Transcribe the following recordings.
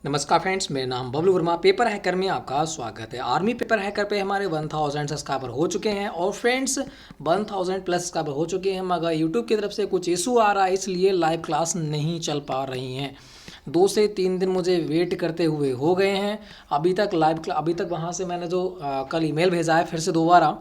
नमस्कार फ्रेंड्स, मेरा नाम बबलू वर्मा। पेपर हैकर में आपका स्वागत है। आर्मी पेपर हैकर पे हमारे 1000 सब्सक्राइबर हो चुके हैं और फ्रेंड्स 1000 प्लस सब्सक्राइबर हो चुके हैं, मगर यूट्यूब की तरफ से कुछ इशू आ रहा है, इसलिए लाइव क्लास नहीं चल पा रही हैं। 2 से 3 दिन मुझे वेट करते हुए हो गए हैं। अभी तक वहाँ से मैंने जो कल ईमेल भेजा है फिर से दोबारा,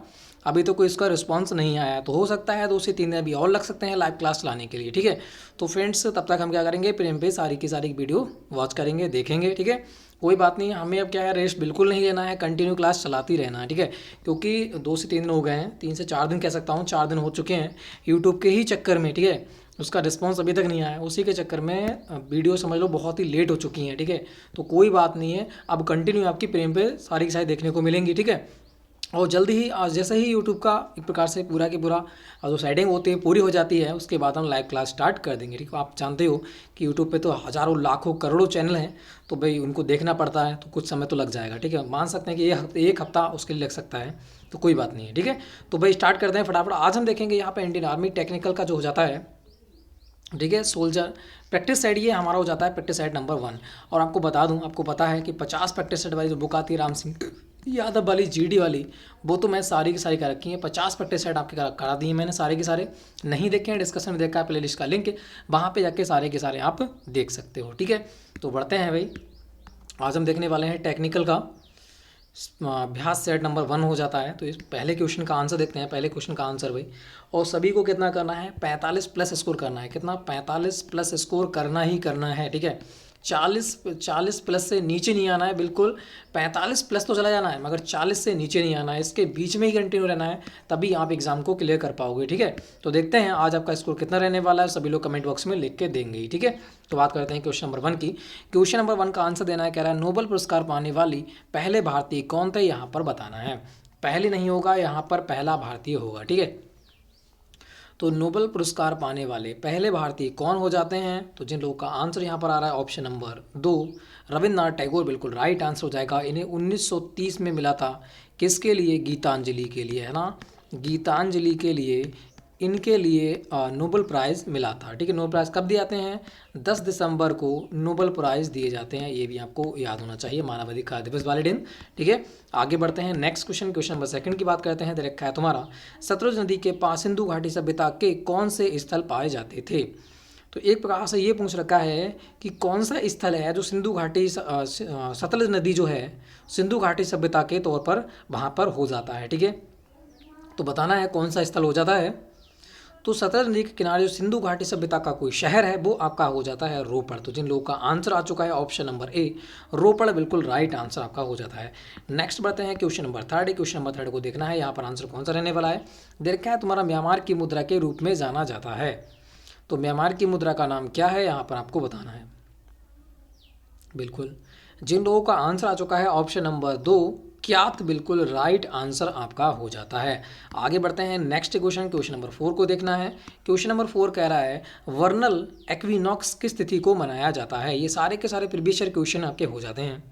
अभी तो कोई इसका रिस्पांस नहीं आया। तो हो सकता है 2 से 3 दिन अभी और लग सकते हैं लाइव क्लास लाने के लिए, ठीक है। तो फ्रेंड्स तब तक हम क्या करेंगे, प्रेम पे सारी की सारी वीडियो वॉच करेंगे, देखेंगे, ठीक है। कोई बात नहीं, हमें अब क्या है, रेस्ट बिल्कुल नहीं लेना है, कंटिन्यू क्लास चलाती रहना है, ठीक है। क्योंकि 2 से 3 दिन हो गए हैं, 3 से 4 दिन कह सकता हूँ, 4 दिन हो चुके हैं यूट्यूब के ही चक्कर में, ठीक है। उसका रिस्पांस अभी तक नहीं आया, उसी के चक्कर में वीडियो समझ लो बहुत ही लेट हो चुकी हैं, ठीक है। तो कोई बात नहीं है, अब कंटिन्यू आपकी प्रेम पे सारी की सारी देखने को मिलेंगी, ठीक है। और जल्दी ही आज जैसे ही यूट्यूब का एक प्रकार से पूरा की पूरा जो सेटिंग होती है पूरी हो जाती है, उसके बाद हम लाइव क्लास स्टार्ट कर देंगे, ठीक है। आप जानते हो कि यूट्यूब पे तो हज़ारों लाखों करोड़ों चैनल हैं, तो भाई उनको देखना पड़ता है, तो कुछ समय तो लग जाएगा, ठीक है। मान सकते हैं कि ये एक हफ्ता उसके लिए लग सकता है, तो कोई बात नहीं है, ठीक है। तो भाई स्टार्ट करते हैं फटाफट। आज हम देखेंगे यहाँ पर इंडियन आर्मी टेक्निकल का जो हो जाता है, ठीक है, सोल्जर प्रैक्टिस सेट, ये हमारा हो जाता है प्रैक्टिस सेट नंबर 1। और आपको बता दूं, आपको पता है कि 50 प्रैक्टिस सेट वाली जो बुक आती है राम सिंह यादव वाली, जीडी वाली, वो तो मैं सारी की सारी कर रखी है। 50 प्रैक्टिस सेट आपके करा दी है मैंने, सारे के सारे। नहीं देखे हैं, डिस्कशन में देखा है, प्ले लिस्ट का लिंक वहाँ पे जाके सारे के सारे आप देख सकते हो, ठीक है। तो बढ़ते हैं भाई, आज हम देखने वाले हैं टेक्निकल का अभ्यास सेट नंबर 1 हो जाता है। तो इस पहले क्वेश्चन का आंसर देखते हैं। पहले क्वेश्चन का आंसर भाई, और सभी को कितना करना है, 45 प्लस स्कोर करना है। कितना, 45 प्लस स्कोर करना ही करना है, ठीक है। 40 प्लस से नीचे नहीं आना है बिल्कुल। 45 प्लस तो चला जाना है, मगर 40 से नीचे नहीं आना है, इसके बीच में ही कंटिन्यू रहना है, तभी आप एग्जाम को क्लियर कर पाओगे, ठीक है। तो देखते हैं आज आपका स्कोर कितना रहने वाला है, सभी लोग कमेंट बॉक्स में लिख के देंगे ही, ठीक है। तो बात करते हैं क्वेश्चन नंबर 1 की। क्वेश्चन नंबर 1 का आंसर देना है, कह रहा है नोबेल पुरस्कार पाने वाली पहले भारतीय कौन थे, यहाँ पर बताना है। पहले नहीं होगा, यहाँ पर पहला भारतीय होगा, ठीक है। तो नोबेल पुरस्कार पाने वाले पहले भारतीय कौन हो जाते हैं, तो जिन लोगों का आंसर यहाँ पर आ रहा है ऑप्शन नंबर 2, रविन्द्रनाथ टैगोर, बिल्कुल राइट आंसर हो जाएगा। इन्हें 1930 में मिला था, किसके लिए, गीतांजलि के लिए, है ना। गीतांजलि के लिए इनके लिए नोबेल प्राइज़ मिला था, ठीक है। नोबेल प्राइज़ कब दिए जाते हैं, 10 दिसंबर को नोबेल प्राइज़ दिए जाते हैं, ये भी आपको याद होना चाहिए, मानवाधिकार दिवस वाले दिन, ठीक है। आगे बढ़ते हैं नेक्स्ट क्वेश्चन, क्वेश्चन नंबर 2 की बात करते हैं। दे रखा है तुम्हारा, सतलुज नदी के पास सिंधु घाटी सभ्यता के कौन से स्थल पाए जाते थे। तो एक प्रकार से ये पूछ रखा है कि कौन सा स्थल है जो सिंधु घाटी सतलुज नदी जो है सिंधु घाटी सभ्यता के तौर पर वहाँ पर हो जाता है, ठीक है। तो बताना है कौन सा स्थल हो जाता है। तो सतलज नदी के किनारे जो सिंधु घाटी सभ्यता का कोई शहर है, वो आपका हो जाता है रोपड़। तो जिन लोगों का आंसर आ चुका है ऑप्शन नंबर ए, रोपड़, बिल्कुल राइट आंसर आपका हो जाता है। नेक्स्ट बढ़ते हैं क्वेश्चन नंबर 3। क्वेश्चन नंबर 3 को देखना है, यहाँ पर आंसर कौन सा रहने वाला है। देखा है तुम्हारा, म्यांमार की मुद्रा के रूप में जाना जाता है। तो म्यांमार की मुद्रा का नाम क्या है, यहाँ पर आपको बताना है। बिल्कुल, जिन लोगों का आंसर आ चुका है ऑप्शन नंबर 2, क्यात, बिल्कुल राइट आंसर आपका हो जाता है। आगे बढ़ते हैं नेक्स्ट क्वेश्चन, क्वेश्चन नंबर 4 को देखना है। क्वेश्चन नंबर 4 कह रहा है वर्नल एक्विनॉक्स किस तिथि को मनाया जाता है। ये सारे के सारे प्रीवियस ईयर क्वेश्चन आपके हो जाते हैं,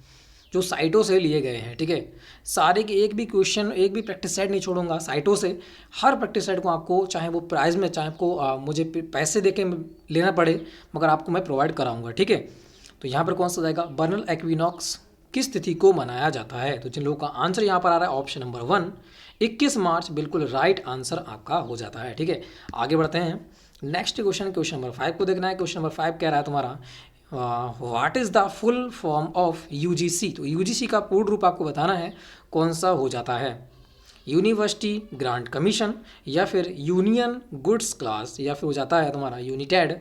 जो साइटों से लिए गए हैं, ठीक है। सारे के एक भी क्वेश्चन, एक भी प्रैक्टिस सेट नहीं छोड़ूंगा साइटों से। हर प्रैक्टिस सेट को आपको, चाहे वो प्राइस में, चाहे आपको मुझे पैसे दे के लेना पड़े, मगर आपको मैं प्रोवाइड कराऊंगा, ठीक है। तो यहाँ पर कौन सा जाएगा, वर्नल एक्विनॉक्स किस तिथि को मनाया जाता है। तो जिन लोगों का आंसर यहाँ पर आ रहा है ऑप्शन नंबर 1, 21 मार्च, बिल्कुल राइट आंसर आपका हो जाता है, ठीक है। आगे बढ़ते हैं नेक्स्ट क्वेश्चन, क्वेश्चन नंबर 5 को देखना है। क्वेश्चन नंबर 5 कह रहा है तुम्हारा, what is the full form of UGC. तो यूजीसी का पूर्ण रूप आपको बताना है कौन सा हो जाता है। यूनिवर्सिटी ग्रांट कमीशन, या फिर यूनियन गुड्स क्लास, या फिर हो जाता है तुम्हारा यूनिटेड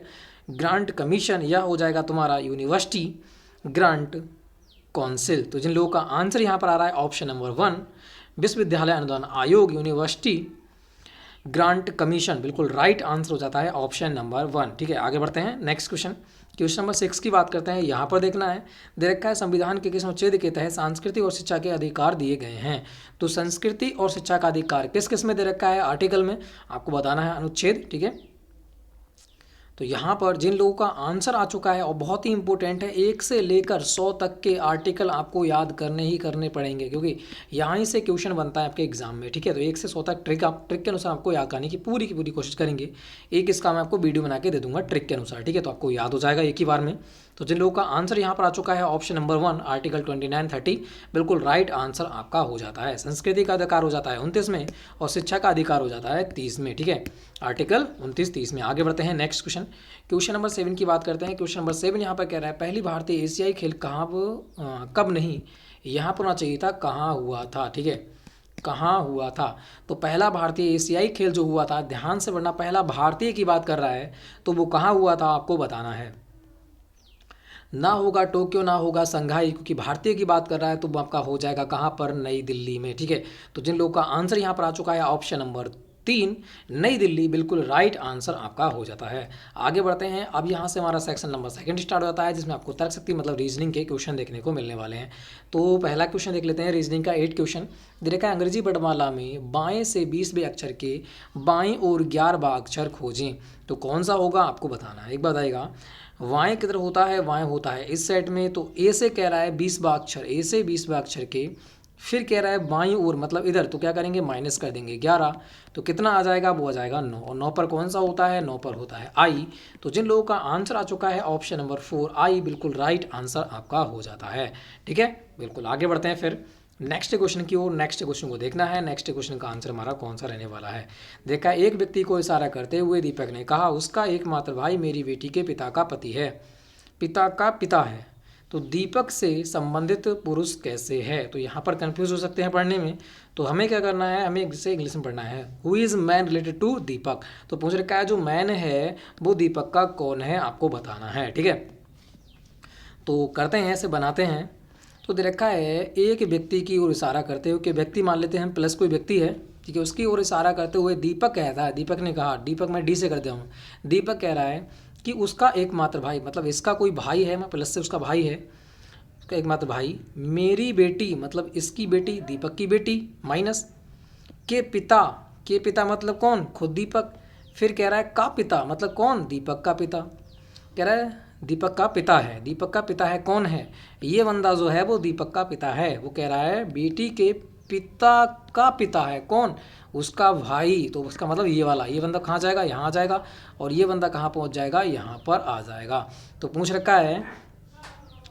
ग्रांट कमीशन, या हो जाएगा तुम्हारा यूनिवर्सिटी ग्रांट काउंसिल। तो जिन लोगों का आंसर यहाँ पर आ रहा है ऑप्शन नंबर 1, विश्वविद्यालय अनुदान आयोग, यूनिवर्सिटी ग्रांट कमीशन, बिल्कुल राइट आंसर हो जाता है ऑप्शन नंबर 1, ठीक है। आगे बढ़ते हैं नेक्स्ट क्वेश्चन, क्वेश्चन नंबर 6 की बात करते हैं। यहाँ पर देखना है, दे रखा है संविधान के किस अनुच्छेद के तहत संस्कृति और शिक्षा के अधिकार दिए गए हैं। तो संस्कृति और शिक्षा का अधिकार किस किस में दे रखा है, आर्टिकल में आपको बताना है अनुच्छेद, ठीक है। तो यहाँ पर जिन लोगों का आंसर आ चुका है, और बहुत ही इंपॉर्टेंट है, 1 से लेकर 100 तक के आर्टिकल आपको याद करने ही करने पड़ेंगे, क्योंकि यहाँ ही से क्वेश्चन बनता है आपके एग्जाम में, ठीक है। तो 1 से 100 तक ट्रिक के अनुसार आपको याद करने की पूरी कोशिश करेंगे। एक इसका मैं आपको वीडियो बना के दे दूंगा ट्रिक के अनुसार, ठीक है। तो आपको याद हो जाएगा एक ही बार में। तो जिन लोगों का आंसर यहाँ पर आ चुका है ऑप्शन नंबर 1 आर्टिकल 2930 बिल्कुल राइट आंसर आपका हो जाता है। संस्कृति का अधिकार हो जाता है 29 में और शिक्षा का अधिकार हो जाता है 30 में, ठीक है, आर्टिकल 29-30 में। आगे बढ़ते हैं नेक्स्ट क्वेश्चन, क्वेश्चन नंबर 7 की बात करते हैं। क्वेश्चन नंबर 7 यहाँ पर कह रहा है पहली भारतीय एशियाई खेल कब नहीं, यहाँ पर होना चाहिए था कहाँ हुआ था, ठीक है, कहाँ हुआ था। तो पहला भारतीय एशियाई खेल जो हुआ था, ध्यान से पढ़ना, पहला भारतीय की बात कर रहा है तो वो कहाँ हुआ था आपको बताना है। ना होगा टोक्यो, ना होगा संघाई, क्योंकि भारतीय की बात कर रहा है तो वो आपका हो जाएगा कहाँ पर, नई दिल्ली में, ठीक है। तो जिन लोगों का आंसर यहाँ पर आ चुका है ऑप्शन नंबर 3 नई दिल्ली बिल्कुल राइट आंसर आपका हो जाता है। आगे बढ़ते हैं, अब यहाँ से हमारा सेक्शन नंबर 2 स्टार्ट हो जाता है जिसमें आपको तर्क शक्ति मतलब रीजनिंग के क्वेश्चन देखने को मिलने वाले हैं। तो पहला क्वेश्चन देख लेते हैं रीजनिंग का 8 क्वेश्चन। देखा है अंग्रेजी वर्णमाला में बाएं से 20वें अक्षर के बाएं और 11वां अक्षर खोजें, तो कौन सा होगा आपको बताना है। एक बात आएगा, वाएं किधर होता है, वाएं होता है इस सेट में, तो ए से कह रहा है 20वां अक्षर, ए से 20वां अक्षर के, फिर कह रहा है बाईं ओर मतलब इधर, तो क्या करेंगे माइनस कर देंगे 11, तो कितना आ जाएगा, वो आ जाएगा 9, और 9 पर कौन सा होता है, 9 पर होता है आई। तो जिन लोगों का आंसर आ चुका है ऑप्शन नंबर 4 आई बिल्कुल राइट आंसर आपका हो जाता है, ठीक है। बिल्कुल आगे बढ़ते हैं फिर नेक्स्ट क्वेश्चन की ओर। नेक्स्ट क्वेश्चन को देखना है, नेक्स्ट क्वेश्चन का आंसर हमारा कौन सा रहने वाला है। देखा, एक व्यक्ति को इशारा करते हुए दीपक ने कहा उसका एकमात्र भाई मेरी बेटी के पिता का पति है, पिता का पिता है, तो दीपक से संबंधित पुरुष कैसे है। तो यहाँ पर कंफ्यूज हो सकते हैं पढ़ने में, तो हमें क्या करना है, हमें इसे इंग्लिश में पढ़ना है। Who is man related to Deepak, तो पूछ रखा है जो मैन है वो दीपक का कौन है आपको बताना है, ठीक है। तो करते हैं ऐसे बनाते हैं। तो दे रखा है एक व्यक्ति की ओर इशारा करते हुए, कि व्यक्ति मान लेते हैं प्लस कोई व्यक्ति है, ठीक है, उसकी ओर इशारा करते हुए दीपक कहता है, दीपक ने कहा, दीपक मैं डी से कर दिया हूँ, दीपक कह रहा है कि उसका एकमात्र भाई मतलब इसका कोई भाई है, मैं प्लस से उसका भाई है, उसका एकमात्र भाई मेरी बेटी मतलब इसकी बेटी दीपक की बेटी माइनस के पिता मतलब कौन, खुद दीपक, फिर कह रहा है का पिता मतलब कौन, दीपक का पिता, कह रहा है दीपक का पिता है, दीपक का पिता है कौन है, ये बंदा जो है वो दीपक का पिता है, वो कह रहा है बेटी के पिता का पिता है कौन, उसका भाई, तो उसका मतलब ये वाला, ये बंदा कहाँ जाएगा, यहाँ आ जाएगा, और ये बंदा कहाँ पहुँच जाएगा, यहाँ पर आ जाएगा। तो पूछ रखा है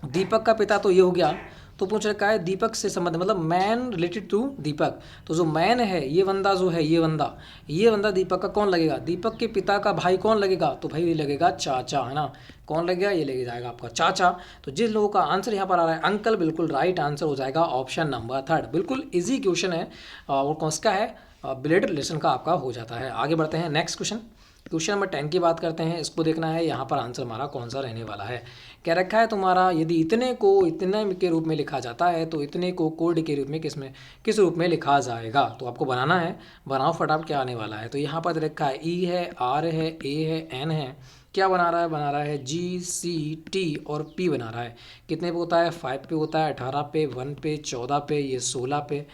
दीपक का पिता, तो ये हो गया, तो पूछ रखा है दीपक से संबंध मतलब मैन रिलेटेड टू दीपक, तो जो मैन है ये बंदा जो है, ये बंदा दीपक का कौन लगेगा, दीपक के पिता का भाई कौन लगेगा, तो भाई ये लगेगा चाचा, है ना, कौन लगेगा, ये लगे जाएगा आपका चाचा। तो जिस लोगों का आंसर यहाँ पर आ रहा है अंकल, बिल्कुल राइट आंसर हो जाएगा ऑप्शन नंबर 3, बिल्कुल ईजी क्वेश्चन है, और कौन सा है ब्लड रिलेशन का आपका हो जाता है। आगे बढ़ते हैं नेक्स्ट क्वेश्चन, क्वेश्चन नंबर 10 की बात करते हैं, इसको देखना है यहाँ पर आंसर हमारा कौन सा रहने वाला है। क्या रखा है तुम्हारा, यदि इतने को इतने के रूप में लिखा जाता है तो इतने को कोड के रूप में किस रूप में लिखा जाएगा, तो आपको बनाना है, बनाओ फटाफट क्या आने वाला है। तो यहाँ पर रखा है ई है, आर है, ए है, एन है, क्या बना रहा है जी सी टी और पी बना रहा है, कितने पे होता है, 5 पे होता है, 18 पे, 1 पे, 14 पे, ये 16 पे,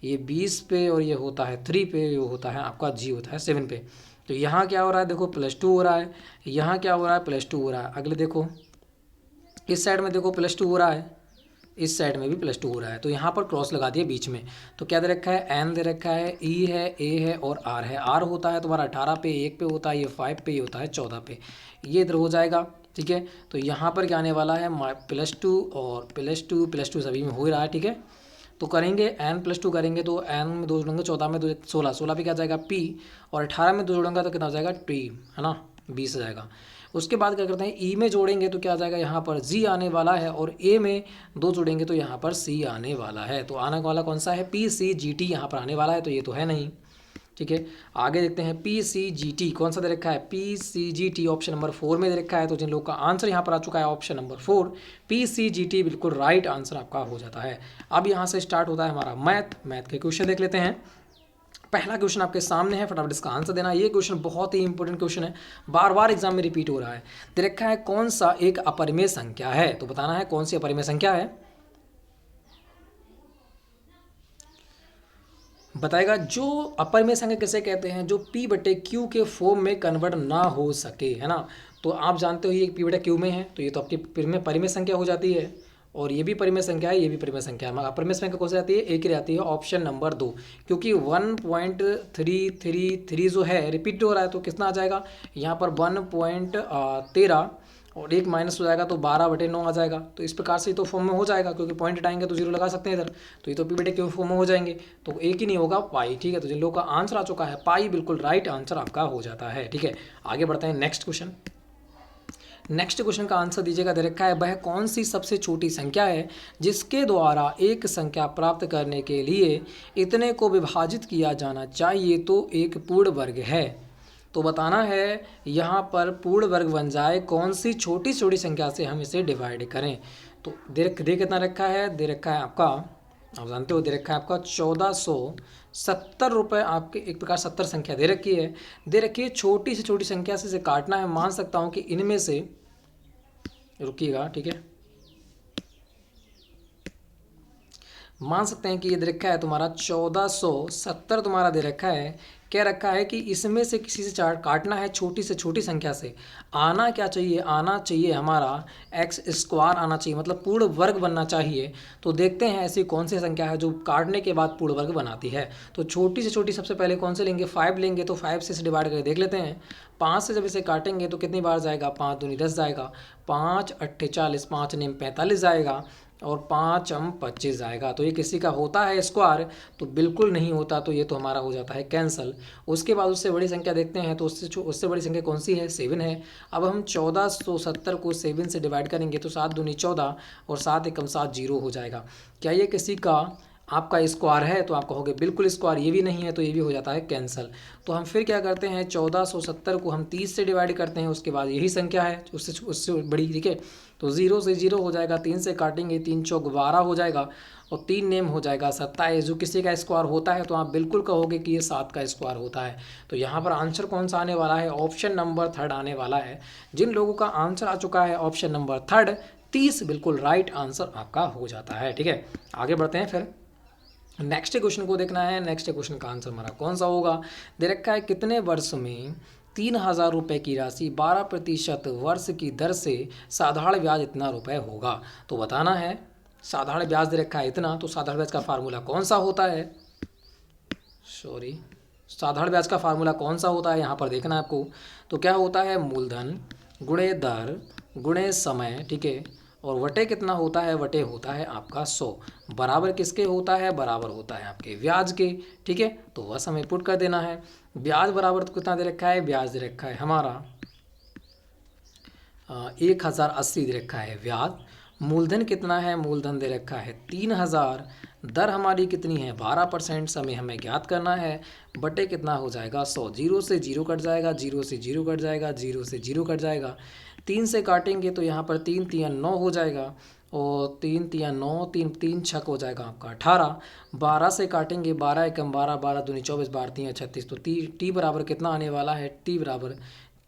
ये 20 पे, और ये होता है 3 पे, ये होता है आपका जी होता है 7 पे। तो यहाँ क्या हो रहा है, देखो +2 हो रहा है, यहाँ क्या हो रहा है, +2 हो रहा है, अगले देखो इस साइड में देखो +2 हो रहा है, इस साइड में भी +2 हो रहा है, तो यहाँ पर क्रॉस लगा दिया बीच में। तो क्या दे रखा है, एन दे रखा है, ई है, ए है और आर है। आर होता है तुम्हारा 18 पे, 1 पे होता है, ये 5 पे, ये होता है 14 पे, ये इधर हो जाएगा, ठीक है। तो यहाँ पर क्या आने वाला है, +2 और +2 सभी में हो ही रहा है, ठीक है। तो करेंगे n+2 करेंगे, तो n में 2 जोड़ेंगे, 14 में 2 16, 16 पे क्या जाएगा p, और 18 में 2 जोड़ेंगे तो कितना हो जाएगा t, है ना, 20 आ जाएगा। उसके बाद क्या करते हैं, e में जोड़ेंगे तो क्या आ जाएगा, यहाँ पर g आने वाला है, और a में 2 जोड़ेंगे तो यहाँ पर c आने वाला है। तो आने वाला कौन सा है, PCGT यहाँ पर आने वाला है, तो ये तो है नहीं, ठीक है। आगे देखते हैं PCGT कौन सा दे रखा है, PCGT ऑप्शन नंबर 4 में दे रखा है। तो जिन लोगों का आंसर यहाँ पर आ चुका है ऑप्शन नंबर 4 PCGT बिल्कुल राइट आंसर आपका हो जाता है। अब यहाँ से स्टार्ट होता है हमारा मैथ के क्वेश्चन देख लेते हैं। पहला क्वेश्चन आपके सामने है, फटाफट इसका आंसर देना। ये क्वेश्चन बहुत ही इंपॉर्टेंट क्वेश्चन है, बार बार एग्जाम में रिपीट हो रहा है। दे रखा है कौन सा एक अपरिमेय संख्या है, तो बताना है कौन सी अपरिमेय संख्या है, बताएगा। जो अपरिमेय संख्या किसे कहते हैं, जो P/Q के फॉर्म में कन्वर्ट ना हो सके, है ना। तो आप जानते हो ये P/Q में है, तो ये तो आपकी परिमेय संख्या हो जाती है, और ये भी परिमेय संख्या है, ये भी परिमेय संख्या है। अपरिमेय संख्या कौन सी आती है, एक ही आती है, ऑप्शन नंबर 2, क्योंकि 1.333 जो है रिपीट हो रहा है, तो कितना आ जाएगा यहाँ पर 1.13 और एक माइनस हो जाएगा तो 12/9 आ जाएगा। तो इस प्रकार से तो फॉर्म में हो जाएगा, क्योंकि पॉइंट हटाएंगे तो जीरो लगा सकते हैं इधर, तो ये तो p/q फॉर्म में हो जाएंगे। तो एक ही नहीं होगा, पाई। ठीक है, तो जिन लोगों का आंसर आ चुका है पाई, बिल्कुल राइट आंसर आपका हो जाता है। ठीक है, आगे बढ़ते हैं नेक्स्ट क्वेश्चन। नेक्स्ट क्वेश्चन का आंसर दीजिएगा। दे रखा है वह कौन सी सबसे छोटी संख्या है जिसके द्वारा एक संख्या प्राप्त करने के लिए इतने को विभाजित किया जाना चाहिए तो एक पूर्ण वर्ग है। तो बताना है यहाँ पर पूर्ण वर्ग बन जाए कौन सी छोटी छोटी संख्या से हम इसे डिवाइड करें। तो दे कितना रखा है, दे रखा है आपका, आप जानते हो, दे रखा है आपका 1470 रुपये। आपके एक प्रकार 70 संख्या दे रखी है, दे रखी है छोटी से छोटी संख्या से इसे काटना है। मान सकता हूँ कि इनमें से, रुकिएगा, ठीक है, मान सकते हैं कि ये दे रखा है तुम्हारा 1470 तुम्हारा दे रखा है। क्या रखा है कि इसमें से किसी से चार्ट काटना है, छोटी से छोटी संख्या से। आना क्या चाहिए, आना चाहिए हमारा x² आना चाहिए, मतलब पूर्ण वर्ग बनना चाहिए। तो देखते हैं ऐसी कौन सी संख्या है जो काटने के बाद पूर्ण वर्ग बनाती है। तो छोटी से छोटी सबसे पहले कौन से लेंगे, 5 लेंगे। तो 5 से इसे डिवाइड करके देख लेते हैं। 5 से जब इसे काटेंगे तो कितनी बार जाएगा, 5 दूनी 10 जाएगा, 5 8 40, 5 9 45 जाएगा, और 5 25 आएगा। तो ये किसी का होता है स्क्वायर, तो बिल्कुल नहीं होता, तो ये तो हमारा हो जाता है कैंसल। उसके बाद उससे बड़ी संख्या देखते हैं, तो उससे बड़ी संख्या कौन सी है, 7 है। अब हम 1470 को 7 से डिवाइड करेंगे तो 7 दूनी 14 और 7 एकम 7, 0 हो जाएगा। क्या ये किसी का आपका स्क्वायर है, तो आप कहोगे बिल्कुल स्क्वायर। ये भी नहीं है, तो ये भी हो जाता है कैंसल। तो हम फिर क्या करते हैं, 1470 को हम 30 से डिवाइड करते हैं, उसके बाद यही संख्या है उससे बड़ी। ठीक है, तो 0 से 0 हो जाएगा, 3 से काटेंगे, 3 चौक 12 हो जाएगा, और 3 नेम हो जाएगा 27। जो किसी का स्क्वायर होता है तो आप बिल्कुल कहोगे कि ये 7 का स्क्वायर होता है। तो यहाँ पर आंसर कौन सा आने वाला है, ऑप्शन नंबर 3 आने वाला है। जिन लोगों का आंसर आ चुका है ऑप्शन नंबर 3, 30 बिल्कुल राइट आंसर आपका हो जाता है। ठीक है, आगे बढ़ते हैं फिर नेक्स्ट क्वेश्चन को देखना है। नेक्स्ट क्वेश्चन का आंसर हमारा कौन सा होगा, दे रखा है कितने वर्ष में 3000 रुपये की राशि 12% वर्ष की दर से साधारण ब्याज इतना रुपए होगा। तो बताना है, साधारण ब्याज दे रखा है इतना, तो साधारण ब्याज का फार्मूला कौन सा होता है, साधारण ब्याज का फार्मूला कौन सा होता है यहाँ पर देखना है आपको। तो क्या होता है, मूलधन गुणे दर गुणे समय। ठीक है, और वटे कितना होता है, वटे होता है आपका 100, बराबर किसके होता है, बराबर होता है आपके ब्याज के। ठीक है, तो बस हमें पुट कर देना है। ब्याज बराबर तो कितना दे रखा है, ब्याज दे रखा है हमारा 1080 दे रखा है ब्याज। मूलधन कितना है, मूलधन दे रखा है 3000, दर हमारी कितनी है 12%, समय हमें ज्ञात करना है, बटे कितना हो जाएगा 100। 0 से 0 कट जाएगा, 0 से 0 कट जाएगा, 0 से 0 कट जाएगा। 3 से काटेंगे तो यहाँ पर 3 3 9 हो जाएगा, और 3 3 9, 3 3 छक हो जाएगा आपका 18। 12 से काटेंगे, 12 एकम 12, 12 दूनी 24, 12 3 36। तो टी बराबर कितना आने वाला है, टी बराबर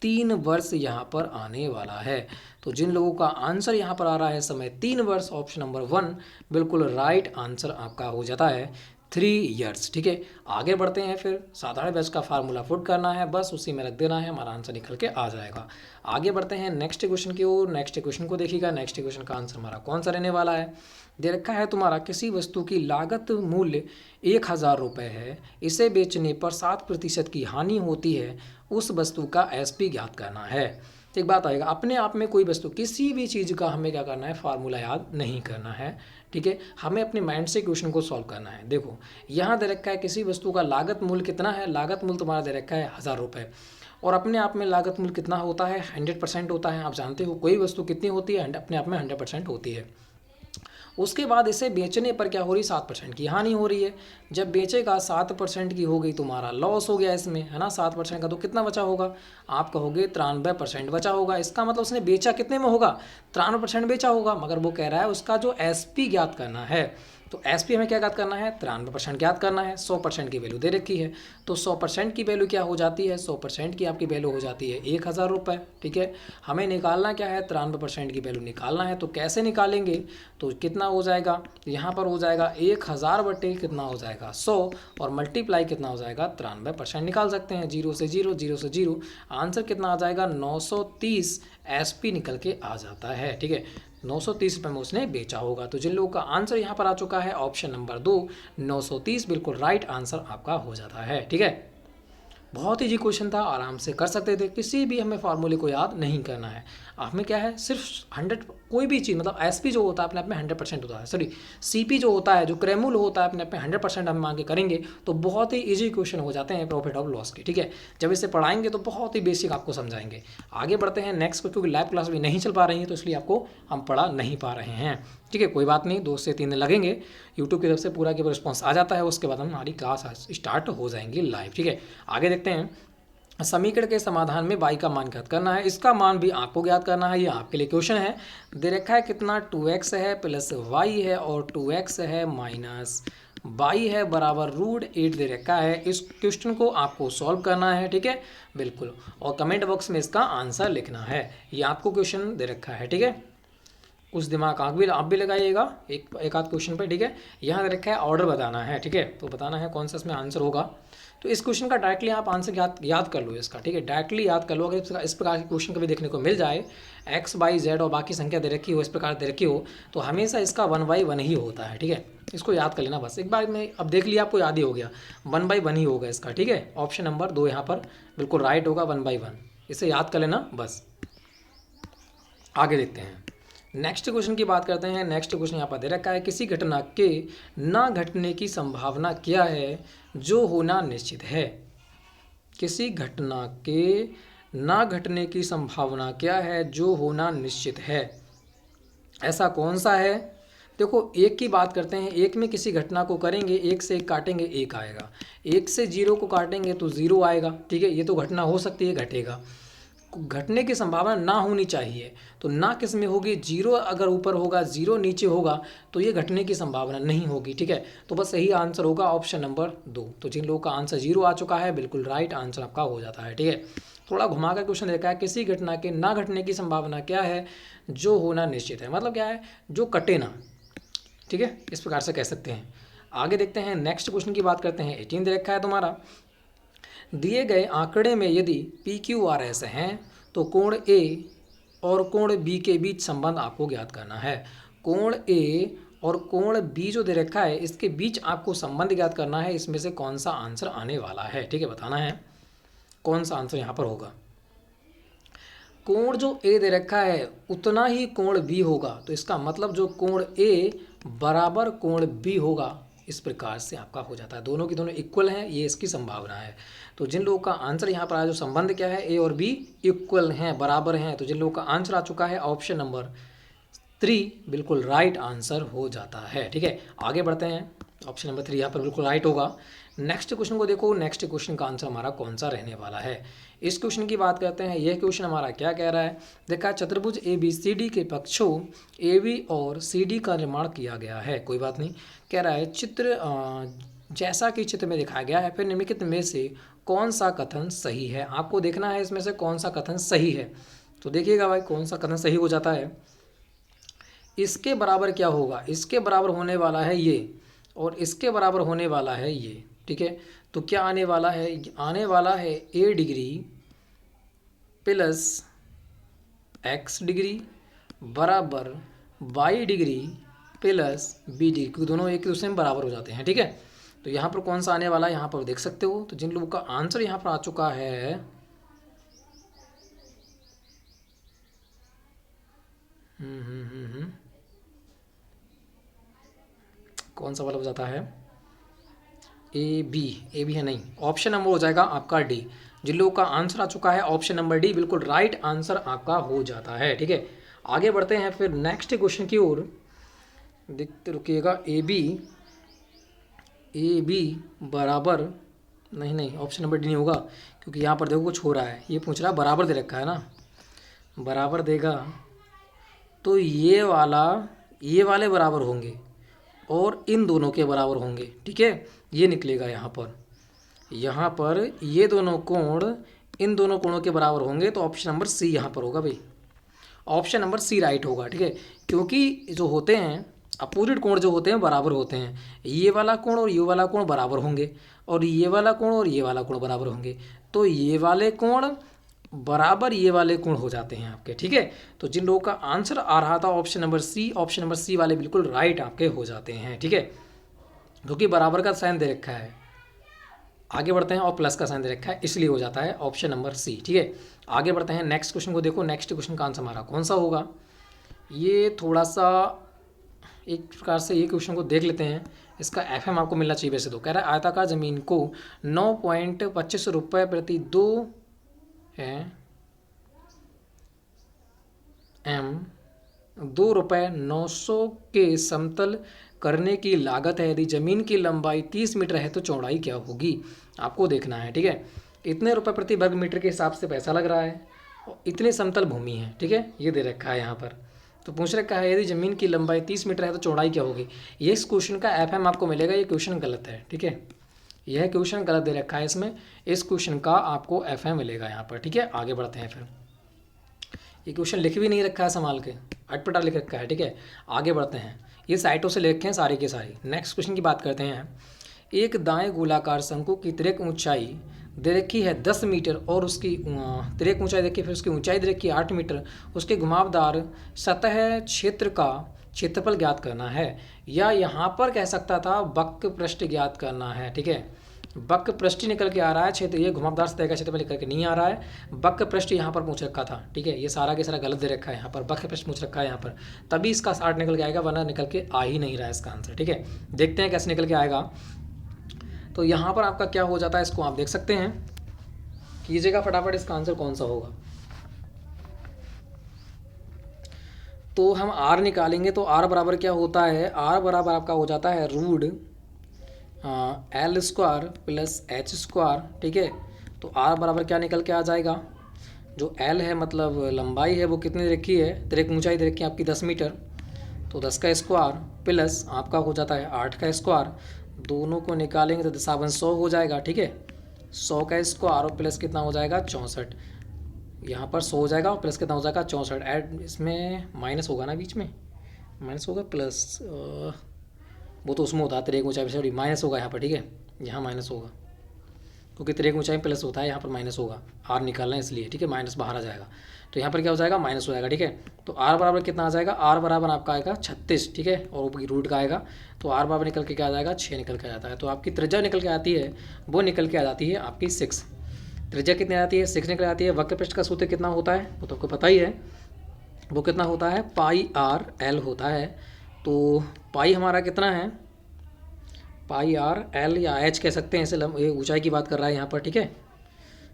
3 वर्ष यहाँ पर आने वाला है। तो जिन लोगों का आंसर यहाँ पर आ रहा है समय 3 वर्ष, ऑप्शन नंबर 1 बिल्कुल राइट आंसर आपका हो जाता है 3 ईयर्स। ठीक है, आगे बढ़ते हैं फिर। साधारण ब्याज का फार्मूला पुट करना है, बस उसी में रख देना है, हमारा आंसर निकल के आ जाएगा। आगे बढ़ते हैं नेक्स्ट क्वेश्चन की ओर। नेक्स्ट क्वेश्चन को देखिएगा। नेक्स्ट क्वेश्चन का आंसर हमारा कौन सा रहने वाला है, दे रखा है तुम्हारा किसी वस्तु की लागत मूल्य 1000 रुपये है, इसे बेचने पर 7% की हानि होती है, उस वस्तु का SP ज्ञात करना है। एक बात आएगा, अपने आप में कोई वस्तु किसी भी चीज़ का हमें क्या करना है, फार्मूला याद नहीं करना है। ठीक है, हमें अपने माइंड से क्वेश्चन को सॉल्व करना है। देखो यहाँ दे रखा है किसी वस्तु का लागत मूल्य कितना है, लागत मूल्य तुम्हारा दे रखा है 1000 रुपये, और अपने आप में लागत मूल्य कितना होता है, 100% होता है। आप जानते हो कोई वस्तु कितनी होती है, अपने आप में 100% होती है। उसके बाद इसे बेचने पर क्या हो रही, 7% की हानि हो रही है। जब बेचेगा 7% की हो गई, तुम्हारा लॉस हो गया इसमें, है ना। 7% का तो कितना बचा होगा, आप कहोगे 93% बचा होगा। इसका मतलब उसने बेचा कितने में होगा, 93% बेचा होगा, मगर वो कह रहा है उसका जो SP ज्ञात करना है। तो SP हमें क्या ज्ञात करना है, 93% ज्ञात करना है। 100% की वैल्यू दे रखी है, तो 100% की वैल्यू क्या हो जाती है, 100% की आपकी वैल्यू हो जाती है 1000 रुपये। ठीक है, हमें निकालना क्या है, 93% की वैल्यू निकालना है। तो कैसे निकालेंगे, तो कितना हो जाएगा, यहाँ पर हो जाएगा 1000 बटे कितना हो जाएगा 100, और मल्टीप्लाई कितना हो जाएगा 93% निकाल सकते हैं। 0 से 0, 0 से 0, आंसर कितना आ जाएगा 930 SP निकल के आ जाता है। ठीक है, 930 रुपये में उसने बेचा होगा। तो जिन लोगों का आंसर यहाँ पर आ चुका है ऑप्शन नंबर 2, 930 बिल्कुल राइट आंसर आपका हो जाता है। ठीक है, बहुत ईजी क्वेश्चन था, आराम से कर सकते थे, किसी भी हमें फार्मूले को याद नहीं करना है। हमें क्या है, सिर्फ 100 कोई भी चीज़, मतलब एसपी जो होता है अपने आप में 100% होता है, सॉरी सीपी जो होता है, जो क्रेमुल होता है अपने आप में 100% हम मान के करेंगे तो बहुत ही ईजी क्वेश्चन हो जाते हैं प्रॉफिट और लॉस के। ठीक है, जब इसे पढ़ाएंगे तो बहुत ही बेसिक आपको समझाएंगे। आगे बढ़ते हैं नेक्स्ट, क्योंकि लाइव क्लास भी नहीं चल पा रही है तो इसलिए आपको हम पढ़ा नहीं पा रहे हैं। ठीक है, कोई बात नहीं, 2 से 3 दिन लगेंगे, यूट्यूब की तरफ से पूरा के रिस्पॉन्स आ जाता है, उसके बाद हमारी क्लास स्टार्ट हो जाएंगी लाइव। ठीक है, आगे देखते हैं। समीकरण के समाधान में y का मान ज्ञात करना है, इसका मान भी आपको ज्ञात करना है, ये आपके लिए क्वेश्चन है। दे रखा है कितना, 2x है प्लस y है और 2x है माइनस y है बराबर √8 दे रखा है। इस क्वेश्चन को आपको सॉल्व करना है। ठीक है, बिल्कुल, और कमेंट बॉक्स में इसका आंसर लिखना है। ये आपको क्वेश्चन दे रखा है। ठीक है, कुछ दिमाग आप भी लगाइएगा एक आध क्वेश्चन पे। ठीक है, यहाँ दे रखा है ऑर्डर बताना है। ठीक है, तो बताना है कौन सा इसमें आंसर होगा। तो इस क्वेश्चन का डायरेक्टली आप आंसर याद कर लो इसका। ठीक है, डायरेक्टली याद कर लो। अगर इस प्रकार के क्वेश्चन कभी देखने को मिल जाए, x बाई जेड और बाकी संख्या दे रखी हो, इस प्रकार दे रखी हो, तो हमेशा इसका 1/1 ही होता है। ठीक है, इसको याद कर लेना बस एक बार में। अब देख लिया, आपको याद ही हो गया, 1/1 ही होगा इसका। ठीक है, ऑप्शन नंबर 2 यहाँ पर बिल्कुल राइट होगा, 1/1। इसे याद कर लेना बस। आगे देखते हैं, नेक्स्ट क्वेश्चन की बात करते हैं। नेक्स्ट क्वेश्चन यहाँ पर दे रखा है, किसी घटना के ना घटने की संभावना क्या है जो होना निश्चित है। किसी घटना के ना घटने की संभावना क्या है जो होना निश्चित है, ऐसा कौन सा है। देखो, एक की बात करते हैं, एक में किसी घटना को करेंगे, 1 से 1 काटेंगे 1 आएगा, 1 से 0 को काटेंगे तो 0 आएगा। ठीक है, ये तो घटना हो सकती है, घटेगा। घटने की संभावना ना होनी चाहिए, तो ना किस में होगी, 0 अगर ऊपर होगा 0 नीचे होगा तो ये घटने की संभावना नहीं होगी। ठीक है, तो बस यही आंसर होगा ऑप्शन नंबर 2। तो जिन लोगों का आंसर 0 आ चुका है, बिल्कुल राइट आंसर आपका हो जाता है। ठीक है, थोड़ा घुमा कर क्वेश्चन देखा है, किसी घटना के ना घटने की संभावना क्या है जो होना निश्चित है, मतलब क्या है, जो कटे ना। ठीक है, इस प्रकार से कह सकते हैं। आगे देखते हैं, नेक्स्ट क्वेश्चन की बात करते हैं। 18 दे रखा है तुम्हारा, दिए गए आंकड़े में यदि PQRS हैं तो कोण A और कोण B के बीच संबंध आपको ज्ञात करना है। कोण A और कोण B जो दे रखा है, इसके बीच आपको संबंध ज्ञात करना है। इसमें से कौन सा आंसर आने वाला है। ठीक है, बताना है कौन सा आंसर यहाँ पर होगा। कोण जो A दे रखा है उतना ही कोण B होगा, तो इसका मतलब जो कोण A बराबर कोण B होगा, इस प्रकार से आपका हो जाता है। दोनों की दोनों इक्वल हैं, ये इसकी संभावना है। तो जिन लोगों का आंसर यहाँ पर आया, जो संबंध क्या है, A और B इक्वल हैं, बराबर हैं, तो जिन लोगों का आंसर आ चुका है ऑप्शन नंबर 3 बिल्कुल राइट आंसर हो जाता है। ठीक है, आगे बढ़ते हैं। ऑप्शन नंबर 3 यहाँ पर बिल्कुल राइट होगा। नेक्स्ट क्वेश्चन को देखो, नेक्स्ट क्वेश्चन का आंसर हमारा कौन सा रहने वाला है। इस क्वेश्चन की बात करते हैं। यह क्वेश्चन हमारा क्या कह रहा है, देखा, चतुर्भुज ABCD के पक्षों AB और CD का निर्माण किया गया है। कोई बात नहीं, कह रहा है चित्र जैसा कि चित्र में दिखाया गया है, फिर निम्नलिखित में से कौन सा कथन सही है। आपको देखना है इसमें से कौन सा कथन सही है। तो देखिएगा भाई, कौन सा कथन सही हो जाता है। इसके बराबर क्या होगा, इसके बराबर होने वाला है ये, और इसके बराबर होने वाला है ये। ठीक है, तो क्या आने वाला है, आने वाला है A degree plus X degree बराबर Y degree plus B degree, क्योंकि दोनों एक दूसरे में बराबर हो जाते हैं। ठीक है, तो यहाँ पर कौन सा आने वाला है, यहाँ पर देख सकते हो। तो जिन लोगों का आंसर यहाँ पर आ चुका है, कौन सा वाला हो जाता है, ए बी है नहीं, ऑप्शन नंबर हो जाएगा आपका डी। जिन लोगों का आंसर आ चुका है ऑप्शन नंबर डी, बिल्कुल राइट आंसर आपका हो जाता है। ठीक है, आगे बढ़ते हैं फिर नेक्स्ट क्वेश्चन की ओर। देखते रुकिएगा, ए बी बराबर, नहीं ऑप्शन नंबर डी नहीं होगा, क्योंकि यहाँ पर देखो कुछ हो रहा है। ये पूछ रहा है, बराबर दे रखा है ना, बराबर देगा तो ये वाले बराबर होंगे और इन दोनों के बराबर होंगे। ठीक है, ये निकलेगा यहाँ पर ये दोनों कोण इन दोनों कोणों के बराबर होंगे, तो ऑप्शन नंबर सी यहाँ पर होगा भाई, ऑप्शन नंबर सी राइट होगा। ठीक है, क्योंकि जो होते हैं अपोजिट कोण जो होते हैं बराबर होते हैं, ये वाला कोण और ये वाला कोण बराबर होंगे, और ये वाला कोण और ये वाला कोण बराबर होंगे, तो ये वाले कोण बराबर ये वाले कोण हो जाते हैं आपके। ठीक है, तो जिन लोगों का आंसर आ रहा था ऑप्शन नंबर सी वाले बिल्कुल राइट आपके हो जाते हैं। ठीक है, क्योंकि बराबर का साइन दे रखा है। आगे बढ़ते हैं और प्लस का साइन दे रखा है इसलिए हो जाता है ऑप्शन नंबर सी। ठीक है, आगे बढ़ते हैं नेक्स्ट क्वेश्चन को। देखो नेक्स्ट क्वेश्चन का आंसर हमारा कौन सा होगा, ये थोड़ा सा एक प्रकार से ये क्वेश्चन को देख लेते हैं। इसका एफएम आपको मिलना चाहिए वैसे तो। कह रहा है आयताकार ज़मीन को 9.25 रुपये प्रति 2 है एम 2 रुपये 900 के समतल करने की लागत है। यदि ज़मीन की लंबाई 30 मीटर है तो चौड़ाई क्या होगी, आपको देखना है। ठीक है, इतने रुपए प्रति वर्ग मीटर के हिसाब से पैसा लग रहा है और इतने समतल भूमि है। ठीक है, ये दे रखा है यहाँ पर। तो पूछ रखा है यदि ज़मीन की लंबाई 30 मीटर है तो चौड़ाई क्या होगी। ये इस क्वेश्चन का एफएम आपको मिलेगा, ये क्वेश्चन गलत है। ठीक है, यह क्वेश्चन गलत दे रखा है इसमें, इस क्वेश्चन का आपको एफएम मिलेगा यहाँ पर। ठीक है, आगे बढ़ते हैं फिर। ये क्वेश्चन लिख भी नहीं रखा है संभाल के, अटपटा लिख रखा है। ठीक है, आगे बढ़ते हैं। ये साइटों से लिखे हैं सारी की सारी। नेक्स्ट क्वेश्चन की बात करते हैं। एक दाएं गोलाकार शंकु की तिर्यक ऊंचाई दे रखी है 10 मीटर और उसकी तिर्यक ऊंचाई देखिए, फिर उसकी ऊंचाई दे रखी है 8 मीटर। उसके घुमावदार सतह क्षेत्र का क्षेत्रफल ज्ञात करना है, या यहाँ पर कह सकता था वक्र पृष्ठ ज्ञात करना है। ठीक है, वक्र पृष्ठ निकल के आ रहा है, क्षेत्र ये घुमावदार सतह का क्षेत्रफल निकल के नहीं आ रहा है, वक्र पृष्ठ यहाँ पर पूछ रखा था। ठीक है, ये सारा के सारा गलत दे रखा है यहाँ पर, वक्र पृष्ठ पूछ रखा है यहाँ पर, तभी इसका 60 निकल के आएगा, वरना निकल के आ ही नहीं रहा है इसका आंसर। ठीक है, देखते हैं कैसे निकल के आएगा। तो यहाँ पर आपका क्या हो जाता है, इसको आप देख सकते हैं, कीजिएगा फटाफट इसका आंसर कौन सा होगा। तो हम r निकालेंगे तो r बराबर क्या होता है, r बराबर आपका हो जाता है root L square plus H square. ठीक है, तो r बराबर क्या निकल के आ जाएगा, जो l है मतलब लंबाई है वो कितनी रखी है, तिर्यक ऊंचाई दे रखी है आपकी 10 मीटर, तो 10 का स्क्वायर प्लस आपका हो जाता है 8 का स्क्वायर, दोनों को निकालेंगे तो दशावन 100 हो जाएगा। ठीक है, 100 का स्क्वायर और प्लस कितना हो जाएगा 64, यहाँ पर 100 हो जाएगा और प्लस कितना हो जाएगा 64। ऐड इसमें माइनस होगा ना, बीच में माइनस होगा, प्लस वो तो उसमें होता है तिर्यक ऊंचाई, सॉरी माइनस होगा यहाँ पर। ठीक है, यहाँ माइनस होगा क्योंकि तिर्यक ऊंचाई में प्लस होता है, यहाँ पर माइनस होगा, आर निकालना है इसलिए। ठीक है, माइनस बाहर आ जाएगा तो यहाँ पर क्या हो जाएगा, माइनस हो जाएगा। ठीक है, तो आर बराबर कितना आ जाएगा, आर बराबर आपका आएगा 36। ठीक है, और ऊपर रूट का आएगा, तो आर बराबर निकल के क्या आ जाएगा 6 निकल के आ जाता है। तो आपकी त्रिज्या निकल के आती है, वो निकल के आ जाती है आपकी 6। त्रिज्या कितनी आती है, 6 निकल आती है। वक्र पृष्ठ का सूत्र कितना होता है वो तो आपको पता ही है, वो कितना होता है पाई आर एल होता है। तो पाई हमारा कितना है, पाई आर एल या एच कह सकते हैं, इसे ये ऊंचाई की बात कर रहा है यहाँ पर। ठीक है,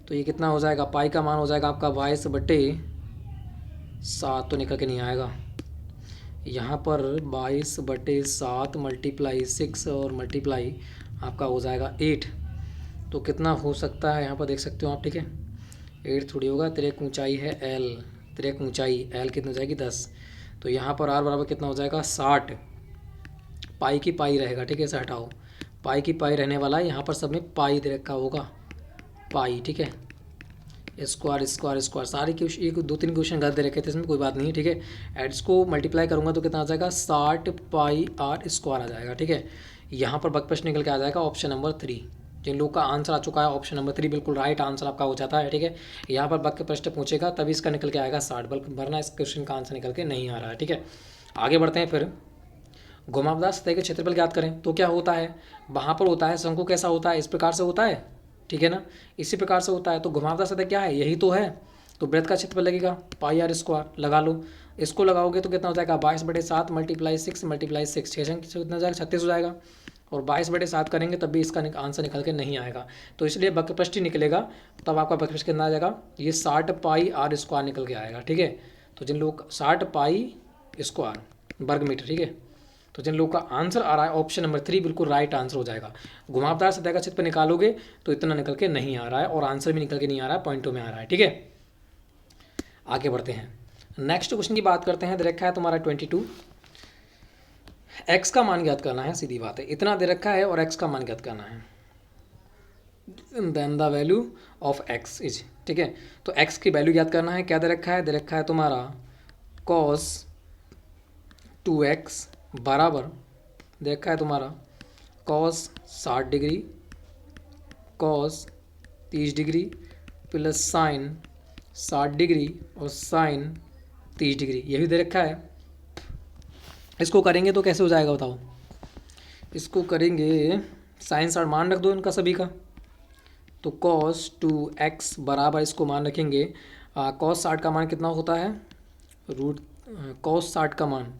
तो ये कितना हो जाएगा, पाई का मान हो जाएगा आपका 22/7, तो निकल के नहीं आएगा यहाँ पर 22/7 मल्टीप्लाई 6 और मल्टीप्लाई आपका हो जाएगा 8, तो कितना हो सकता है यहाँ पर देख सकते हो आप। ठीक है, 8 थोड़ी होगा, तिर्यक ऊंचाई है एल, तिर्यक ऊंचाई एल कितनी हो जाएगी 10, तो यहाँ पर आर बराबर कितना हो जाएगा 60, पाई की पाई रहेगा। ठीक है, इसे हटाओ, पाई की पाई रहने वाला है, यहाँ पर सब में पाई दे रखा होगा पाई। ठीक है, स्क्वायर स्क्वायर स्क्वायर सारे क्वेश्चन, एक 2-3 क्वेश्चन गलत दे रखे थे इसमें, कोई बात नहीं है। ठीक है, एड्स को मल्टीप्लाई करूँगा तो कितना आ जाएगा 60 पाई आर स्क्वायर आ जाएगा। ठीक है, यहाँ पर वक्र पृष्ठ निकल के आ जाएगा ऑप्शन नंबर 3। जिन लोग का आंसर आ चुका है ऑप्शन नंबर 3 बिल्कुल राइट आंसर आपका हो जाता है। ठीक है, यहाँ पर वक्र पृष्ठ पूछेगा तभी इसका निकल के आएगा 60, बल्कि वरना इस क्वेश्चन का आंसर निकल के नहीं आ रहा है। ठीक है, आगे बढ़ते हैं फिर। घुमावदार सतह के क्षेत्रफल ज्ञात करें तो क्या होता है, वहाँ पर होता है शंकु कैसा होता है, इस प्रकार से होता है। ठीक है ना, इसी प्रकार से होता है। तो घुमावदार सतह क्या है, यही तो है, तो वृत्त का क्षेत्रफल लगेगा पाई आर स्क्वायर, लगा लो। इसको लगाओगे तो कितना हो जाएगा 22/7 मल्टीप्लाई 6 मल्टीप्लाई 6, कितना हो जाएगा 36 हो जाएगा, और 22/7 करेंगे तब भी इसका आंसर निकल के नहीं आएगा, तो इसलिए वक्र पृष्ठ ही निकलेगा, तब आपका वक्र पृष्ठ कितना आ जाएगा, ये 60 पाई आर स्क्वायर निकल के आएगा। ठीक है, तो जिन लोग 60 पाई स्क्वायर वर्ग मीटर। ठीक है, तो जिन लोगों का आंसर आ रहा है ऑप्शन नंबर 3 बिल्कुल राइट आंसर हो जाएगा। घुमावदार सतह का क्षेत्रफल निकालोगे तो इतना निकल के नहीं आ रहा है, और आंसर भी निकल के नहीं आ रहा है, पॉइंटों में आ रहा है। ठीक है, आगे बढ़ते हैं। नेक्स्ट क्वेश्चन की बात करते हैं। दे रखा है तुम्हारा 22, एक्स का मान ज्ञात करना है, सीधी बात है, इतना दे रखा है और एक्स का मान ज्ञात करना है, then the value of x is. ठीक है, तो एक्स की वैल्यू ज्ञात करना है, क्या दे रखा है, दे रखा है तुम्हारा cos 2x बराबर देखा है तुम्हारा cos 60 degree cos 30 degree plus sign 60 degree और साइन 30 डिग्री, ये भी दे रखा है। इसको करेंगे तो कैसे हो जाएगा बताओ, इसको करेंगे साइन 60 मान रख दो इनका सभी का, तो कॉस 2x बराबर इसको मान रखेंगे कॉस 60 का मान कितना होता है, रूट कॉस 60 का मान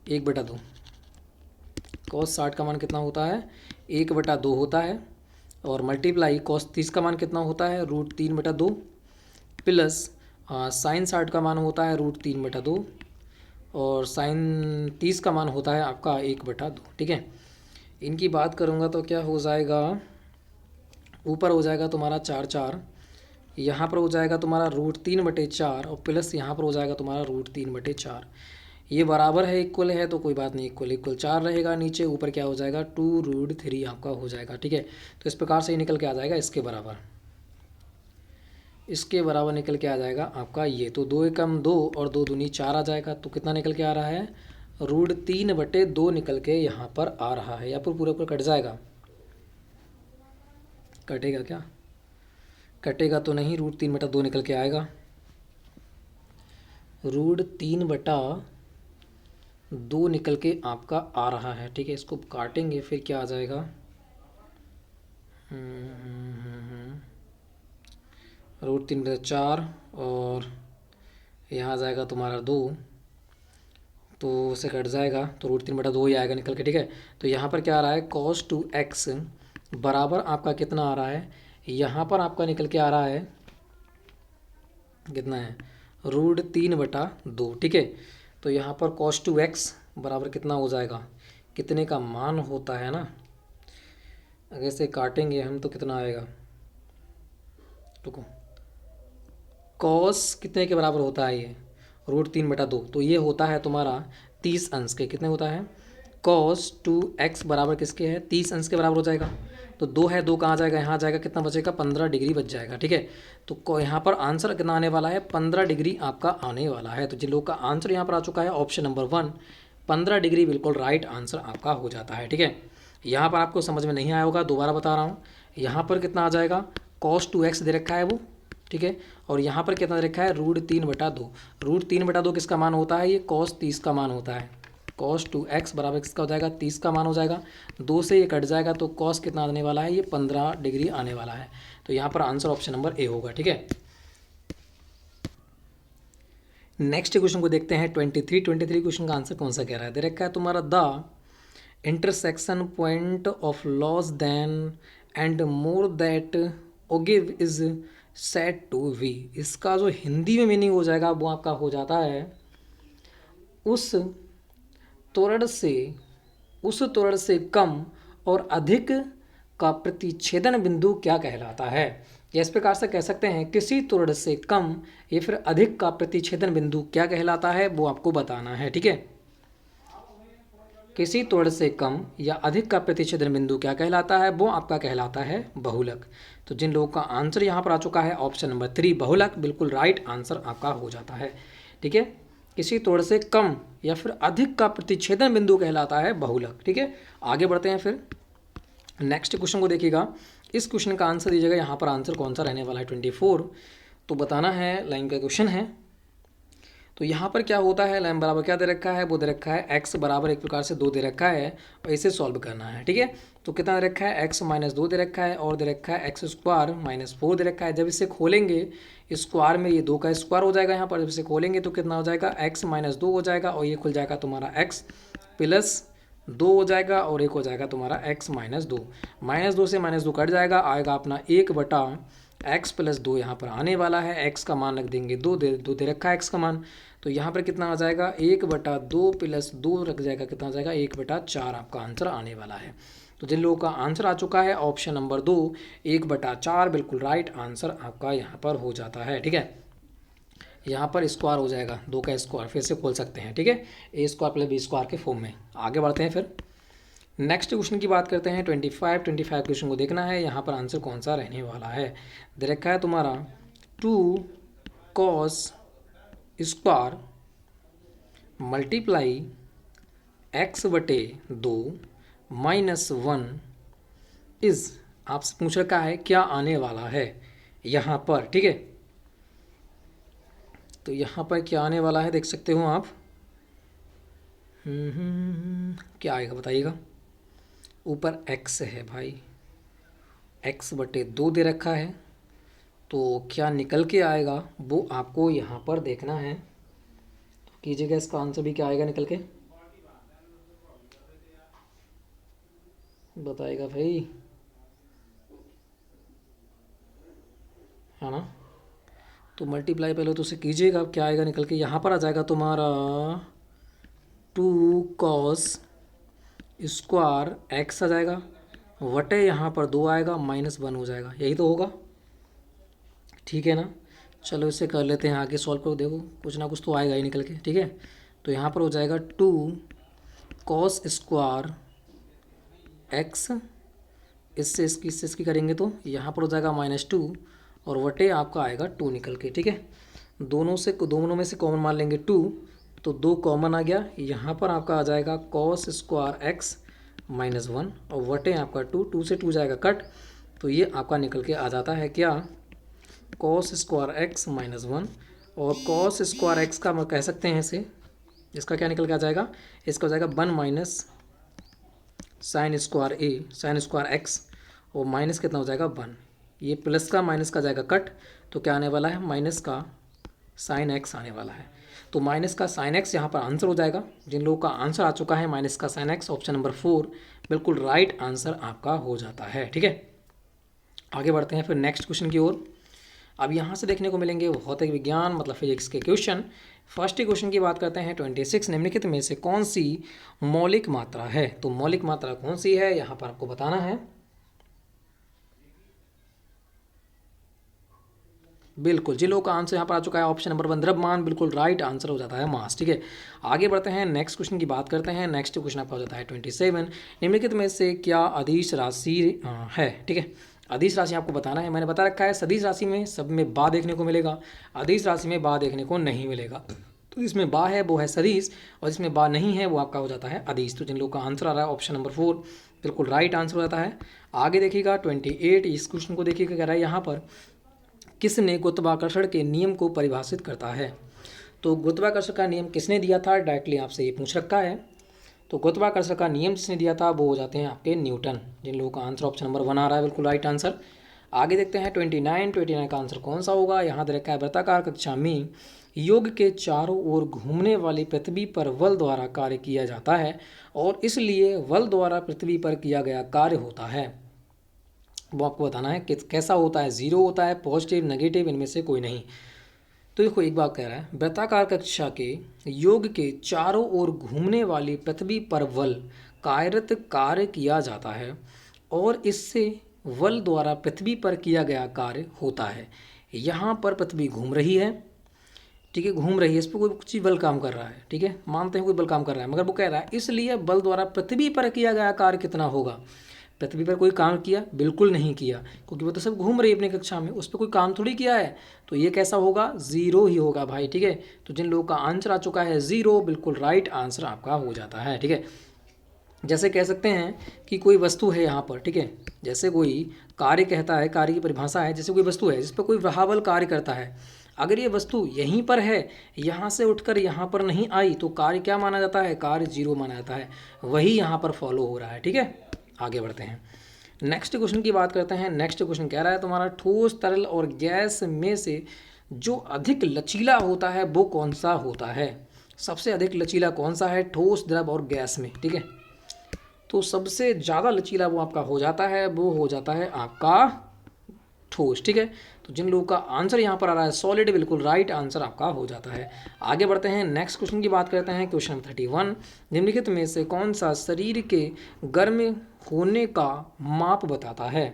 1/2, कॉस 60 का मान कितना होता है 1/2 होता है, और मल्टीप्लाई कॉस 30 का मान कितना होता है √3/2 प्लस साइन 60 का मान होता है √3/2 और साइन 30 का मान होता है आपका 1/2। ठीक है, इनकी बात करूँगा तो क्या हो जाएगा, ऊपर हो जाएगा तुम्हारा 4/4, यहाँ पर हो जाएगा तुम्हारा √3/4 और प्लस यहाँ पर हो जाएगा तुम्हारा √3/4। ये बराबर है, इक्वल है, तो कोई बात नहीं, इक्वल इक्वल 4 रहेगा नीचे, ऊपर क्या हो जाएगा 2√3 आपका हो जाएगा। ठीक है, तो इस प्रकार से ये निकल के आ जाएगा इसके बराबर, इसके बराबर निकल के आ जाएगा आपका ये। तो 2 एकम 2 और 2 दूनी 4 आ जाएगा, तो कितना निकल के आ रहा है √3/2 निकल के यहाँ पर आ रहा है, या फिर पूरा पूरा कट जाएगा, कटेगा क्या, कटेगा तो नहीं, √3/2 निकल के आएगा, √3/2 निकल के आपका आ रहा है। ठीक है, इसको काटेंगे फिर क्या आ जाएगा, √3/4 और यहाँ आ जाएगा तुम्हारा 2, तो उसे कट जाएगा तो √3/2 ही आएगा निकल के। ठीक है, तो यहाँ पर क्या आ रहा है cos 2x बराबर आपका कितना आ रहा है, यहाँ पर आपका निकल के आ रहा है कितना है √3/2। ठीक है, तो यहाँ पर cos 2x बराबर कितना हो जाएगा, कितने का मान होता है ना, अगर इसे काटेंगे हम तो कितना आएगा, रुको, कॉस कितने के बराबर होता है ये √3/2, तो ये होता है तुम्हारा 30 अंश के, कितने होता है cos 2x बराबर किसके है 30 अंश के बराबर हो जाएगा, तो 2 है, 2 कहाँ जाएगा, यहाँ जाएगा, कितना बचेगा 15 डिग्री बच जाएगा। ठीक है, तो यहाँ पर आंसर कितना आने वाला है 15 डिग्री आपका आने वाला है। तो जिन लोग का आंसर यहाँ पर आ चुका है ऑप्शन नंबर 1 15 डिग्री बिल्कुल राइट आंसर आपका हो जाता है। ठीक है, यहाँ पर आपको समझ में नहीं आया होगा, दोबारा बता रहा हूँ, यहाँ पर कितना आ जाएगा cos 2x दे रखा है वो, ठीक है, और यहाँ पर कितना दे रखा है √3/2, √3/2 किसका मान होता है, ये cos 30 का मान होता है, cos 2x बराबर किसका हो जाएगा 30 का मान हो जाएगा, 2 से ये कट जाएगा तो cos कितना आने वाला है, ये 15 डिग्री आने वाला है। तो यहाँ पर आंसर ऑप्शन नंबर ए होगा। ठीक है, नेक्स्ट क्वेश्चन को देखते हैं 23 क्वेश्चन का आंसर कौन सा कह रहा है, दे रखा है तुम्हारा the intersection point of less than and more than ogive is set to we. इसका जो हिंदी में मीनिंग हो जाएगा वो आपका हो जाता है उस त्वरण से कम और अधिक का प्रतिच्छेदन बिंदु क्या कहलाता है। या इस प्रकार से कह सकते हैं किसी त्वरण से कम या फिर अधिक का प्रतिच्छेदन बिंदु क्या कहलाता है, वो आपको बताना है। ठीक है, किसी त्वरण से कम या अधिक का प्रतिच्छेदन बिंदु क्या कहलाता है, वो आपका कहलाता है बहुलक। तो जिन लोगों का आंसर यहाँ पर आ चुका है ऑप्शन नंबर 3 बहुलक बिल्कुल राइट आंसर आपका हो जाता है। ठीक है, किसी त्वरण से कम या फिर अधिक का प्रतिच्छेदन बिंदु कहलाता है बहुलक। ठीक है, आगे बढ़ते हैं फिर नेक्स्ट क्वेश्चन को देखिएगा। इस क्वेश्चन का आंसर दीजिएगा, यहाँ पर आंसर कौन सा रहने वाला है 24, तो बताना है, लाइन का क्वेश्चन है। तो यहाँ पर क्या होता है, लाइन बराबर क्या दे रखा है, वो दे रखा है x बराबर एक प्रकार से 2 दे रखा है और इसे सॉल्व करना है। ठीक है, तो कितना दे रखा है x - 2 दे रखा है और दे रखा है x² - 4 दे रखा है। जब इसे खोलेंगे स्क्वायर में ये 2 का स्क्वायर हो जाएगा, यहाँ पर जब इसे खोलेंगे तो कितना हो जाएगा x - 2 हो जाएगा और ये खुल जाएगा तुम्हारा x प्लस 2 हो जाएगा और एक हो जाएगा तुम्हारा x - 2, -2 से -2 कट जाएगा, आएगा अपना 1/x + 2 यहाँ पर आने वाला है। x का मान रख देंगे 2 दे रखा है x का मान, तो यहाँ पर कितना आ जाएगा 1/2 + 2 रख जाएगा, कितना आ जाएगा 1/4 आपका आंसर आने वाला है। तो जिन लोगों का आंसर आ चुका है ऑप्शन नंबर 2 1/4 बिल्कुल राइट आंसर आपका यहाँ पर हो जाता है। ठीक है, यहाँ पर स्क्वायर हो जाएगा 2 का स्क्वायर, फिर से खोल सकते हैं। ठीक है, a² + b² के फॉर्म में। आगे बढ़ते हैं फिर नेक्स्ट क्वेश्चन की बात करते हैं 25 क्वेश्चन को देखना है, यहाँ पर आंसर कौन सा रहने वाला है। दे रखा है तुम्हारा 2 cos square multiply x/2 -1 is, आपसे पूछ रखा है क्या आने वाला है यहाँ पर। ठीक है, तो यहाँ पर क्या आने वाला है देख सकते हो आप, क्या आएगा बताइएगा। ऊपर x है भाई, x/2 दे रखा है, तो क्या निकल के आएगा वो आपको यहाँ पर देखना है। तो कीजिएगा, इसका आंसर भी क्या आएगा निकल के, बताएगा भाई, है ना। तो मल्टीप्लाई पहले तो उसे कीजिएगा, क्या आएगा निकल के, यहाँ पर आ जाएगा तुम्हारा 2 cos² x आ जाएगा, वटे यहाँ पर 2 आएगा, -1 हो जाएगा, यही तो होगा, ठीक है ना। चलो इसे कर लेते हैं आगे सॉल्व करो, देखो कुछ ना कुछ तो आएगा ही निकल के, ठीक है। तो यहाँ पर हो जाएगा 2 cos² x, इससे इसकी करेंगे तो यहाँ पर हो जाएगा -2 और वटे आपका आएगा 2 निकल के, ठीक है। दोनों में से कॉमन मान लेंगे 2, तो 2 कॉमन आ गया, यहाँ पर आपका आ जाएगा cos² x -1 और वटे आपका 2 से 2 जाएगा कट, तो ये आपका निकल के आ जाता है क्या, cos² x -1। और cos² x का हम कह सकते हैं इसे, इसका क्या निकल के आ जाएगा, इसका हो जाएगा 1 माइनस sin² x, और माइनस कितना हो जाएगा 1, ये प्लस का माइनस का जाएगा कट, तो क्या आने वाला है, माइनस का sin x आने वाला है। तो माइनस का sin x यहाँ पर आंसर हो जाएगा। जिन लोगों का आंसर आ चुका है माइनस का sin x, ऑप्शन नंबर 4 बिल्कुल राइट आंसर आपका हो जाता है, ठीक है। आगे बढ़ते हैं फिर नेक्स्ट क्वेश्चन की ओर। अब यहाँ से देखने को मिलेंगे भौतिक विज्ञान मतलब फिजिक्स के क्वेश्चन। फर्स्ट क्वेश्चन की बात करते हैं, 26 निम्नलिखित में से कौन सी मौलिक मात्रा है। तो मौलिक मात्रा कौन सी है यहाँ पर आपको बताना है। बिल्कुल, जिन लोगों का आंसर यहाँ पर आ चुका है ऑप्शन नंबर 1 द्रव्यमान, बिल्कुल राइट आंसर हो जाता है मास, ठीक है। आगे बढ़ते हैं नेक्स्ट क्वेश्चन की बात करते हैं। नेक्स्ट क्वेश्चन आपका हो जाता है 27 निम्नलिखित में से क्या अदिश राशि है, ठीक है। अदिश राशि आपको बताना है, मैंने बता रखा है सदिश राशि में सब में बा देखने को मिलेगा, अदिश राशि में बा देखने को नहीं मिलेगा। तो इसमें बा है वो है सदिश, और इसमें बा नहीं है वो आपका हो जाता है अदिश। तो जिन लोगों का आंसर आ रहा है ऑप्शन नंबर 4 बिल्कुल राइट आंसर हो जाता है। आगे देखिएगा 28, इस क्वेश्चन को देखिएगा, कह रहा है यहाँ पर किसने गुरुत्वाकर्षण के नियम को परिभाषित करता है। तो गुरुत्वाकर्षण का नियम किसने दिया था, डायरेक्टली आपसे ये पूछ रखा है। तो गुरुत्वाकर्षण का नियम जिसने दिया था वो हो जाते हैं आपके न्यूटन। जिन लोगों का आंसर ऑप्शन नंबर 1 आ रहा है बिल्कुल राइट आंसर। आगे देखते हैं 29 का आंसर कौन सा होगा। यहाँ दे रखा है वृत्ताकार कक्षा में योग के चारों ओर घूमने वाली पृथ्वी पर बल द्वारा कार्य किया जाता है और इसलिए बल द्वारा पृथ्वी पर किया गया कार्य होता है। वो आपको बताना है कि कैसा होता है, 0 होता है, पॉजिटिव, नेगेटिव, इनमें से कोई नहीं। तो देखो एक बात कह रहा है, वृत्ताकार कक्षा के योग के चारों ओर घूमने वाली पृथ्वी पर बल कार्यरत कार्य किया जाता है और इससे बल द्वारा पृथ्वी पर किया गया कार्य होता है। यहाँ पर पृथ्वी घूम रही है, ठीक है, घूम रही है, इस पर कोई चीज़ बल काम कर रहा है, ठीक है, मानते हैं कोई बल काम कर रहा है, मगर वो कह रहा है इसलिए बल द्वारा पृथ्वी पर किया गया कार्य कितना होगा। पृथ्वी पर कोई काम किया, बिल्कुल नहीं किया, क्योंकि वो तो सब घूम रही है अपनी कक्षा में, उस पर कोई काम थोड़ी किया है। तो ये कैसा होगा, 0 ही होगा भाई, ठीक है। तो जिन लोगों का आंसर आ चुका है 0 बिल्कुल राइट आंसर आपका हो जाता है, ठीक है। जैसे कह सकते हैं कि कोई वस्तु है यहाँ पर, ठीक है, जैसे कोई कार्य कहता है, कार्य की परिभाषा है, जैसे कोई वस्तु है जिस पर कोई बल कार्य करता है, अगर ये वस्तु यहीं पर है, यहाँ से उठकर यहाँ पर नहीं आई, तो कार्य क्या माना जाता है, कार्य 0 माना जाता है। वही यहाँ पर फॉलो हो रहा है, ठीक है। आगे बढ़ते हैं, नेक्स्ट क्वेश्चन की बात करते हैं। नेक्स्ट क्वेश्चन कह रहा है तुम्हारा ठोस, तरल और गैस में से जो अधिक लचीला होता है वो कौन सा होता है। सबसे अधिक लचीला कौन सा है, ठोस, द्रव और गैस में, ठीक है। तो सबसे ज़्यादा लचीला वो आपका हो जाता है, वो हो जाता है आपका ठोस, ठीक है। तो जिन लोगों का आंसर यहाँ पर आ रहा है सॉलिड, बिल्कुल राइट आंसर आपका हो जाता है। आगे बढ़ते हैं, नेक्स्ट क्वेश्चन की बात करते हैं। क्वेश्चन नंबर 31 निम्नलिखित में से कौन सा शरीर के गर्म होने का माप बताता है।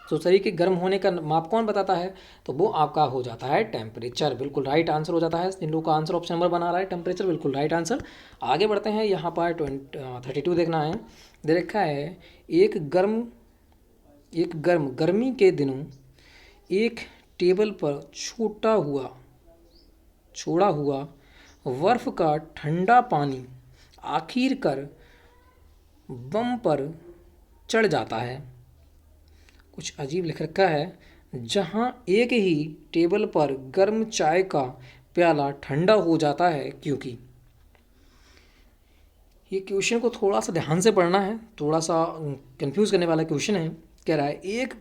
तो शरीर के गर्म होने का माप कौन बताता है, तो वो आपका हो जाता है टेम्परेचर, बिल्कुल राइट आंसर हो जाता है। जिन लोगों का आंसर ऑप्शन नंबर बना रहा है टेम्परेचर, बिल्कुल राइट आंसर। आगे बढ़ते हैं, यहाँ पर 32 देखना है, दे रखा है एक गर्मी के दिनों एक टेबल पर छोड़ा हुआ बर्फ का ठंडा पानी आखिरकार बम पर चढ़ जाता है। कुछ अजीब लिख रखा है, जहाँ एक ही टेबल पर गर्म चाय का प्याला ठंडा हो जाता है, क्योंकि ये क्वेश्चन को थोड़ा सा ध्यान से पढ़ना है, थोड़ा सा कंफ्यूज करने वाला क्वेश्चन है। कह रहा है एक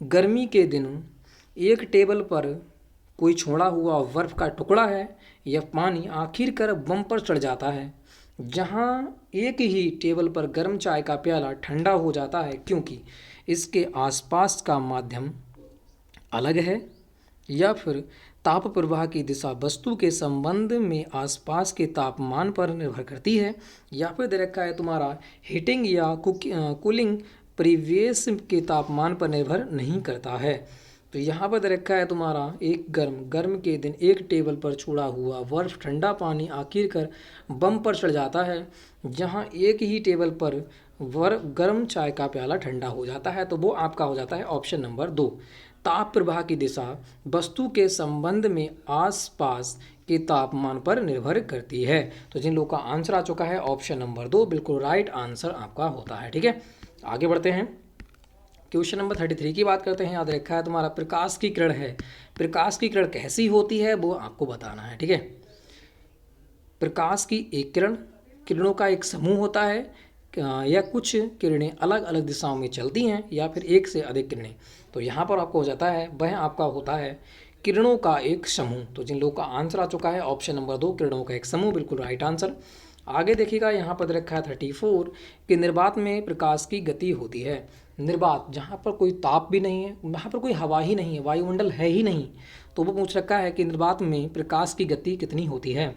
गर्मी के दिन एक टेबल पर कोई छोड़ा हुआ बर्फ का टुकड़ा है या पानी आखिरकार बम पर चढ़ जाता है, जहां एक ही टेबल पर गर्म चाय का प्याला ठंडा हो जाता है क्योंकि इसके आसपास का माध्यम अलग है। या फिर ताप प्रवाह की दिशा वस्तु के संबंध में आसपास के तापमान पर निर्भर करती है। या फिर दे रखा है तुम्हारा हीटिंग या कूलिंग परिवेश के तापमान पर निर्भर नहीं करता है। तो यहाँ पर दे रखा है तुम्हारा एक गर्म के दिन एक टेबल पर छोड़ा हुआ बर्फ ठंडा पानी आखिरकार बम पर चढ़ जाता है, जहाँ एक ही टेबल पर गर्म चाय का प्याला ठंडा हो जाता है। तो वो आपका हो जाता है ऑप्शन नंबर 2। ताप प्रवाह की दिशा वस्तु के संबंध में आसपास के तापमान पर निर्भर करती है। तो जिन लोगों का आंसर आ चुका है ऑप्शन नंबर 2 बिल्कुल राइट आंसर आपका होता है। ठीक है, आगे बढ़ते हैं। क्वेश्चन नंबर 33 की बात करते हैं। याद रखा है तुम्हारा प्रकाश की किरण है, प्रकाश की किरण कैसी होती है वो आपको बताना है। ठीक है, प्रकाश की एक किरणों का एक समूह होता है या कुछ किरणें अलग अलग दिशाओं में चलती हैं या फिर एक से अधिक किरणें। तो यहाँ पर आपको हो जाता है वह आपका होता है किरणों का एक समूह। तो जिन लोगों का आंसर आ चुका है ऑप्शन नंबर 2 किरणों का एक समूह बिल्कुल राइट आंसर। आगे देखिएगा यहाँ पर रखा है 34 कि निर्वात में प्रकाश की गति होती है। निर्वात जहाँ पर कोई ताप भी नहीं है, वहाँ पर कोई हवा ही नहीं है, वायुमंडल है ही नहीं, तो वो पूछ रखा है कि निर्वात में प्रकाश की गति कितनी होती है।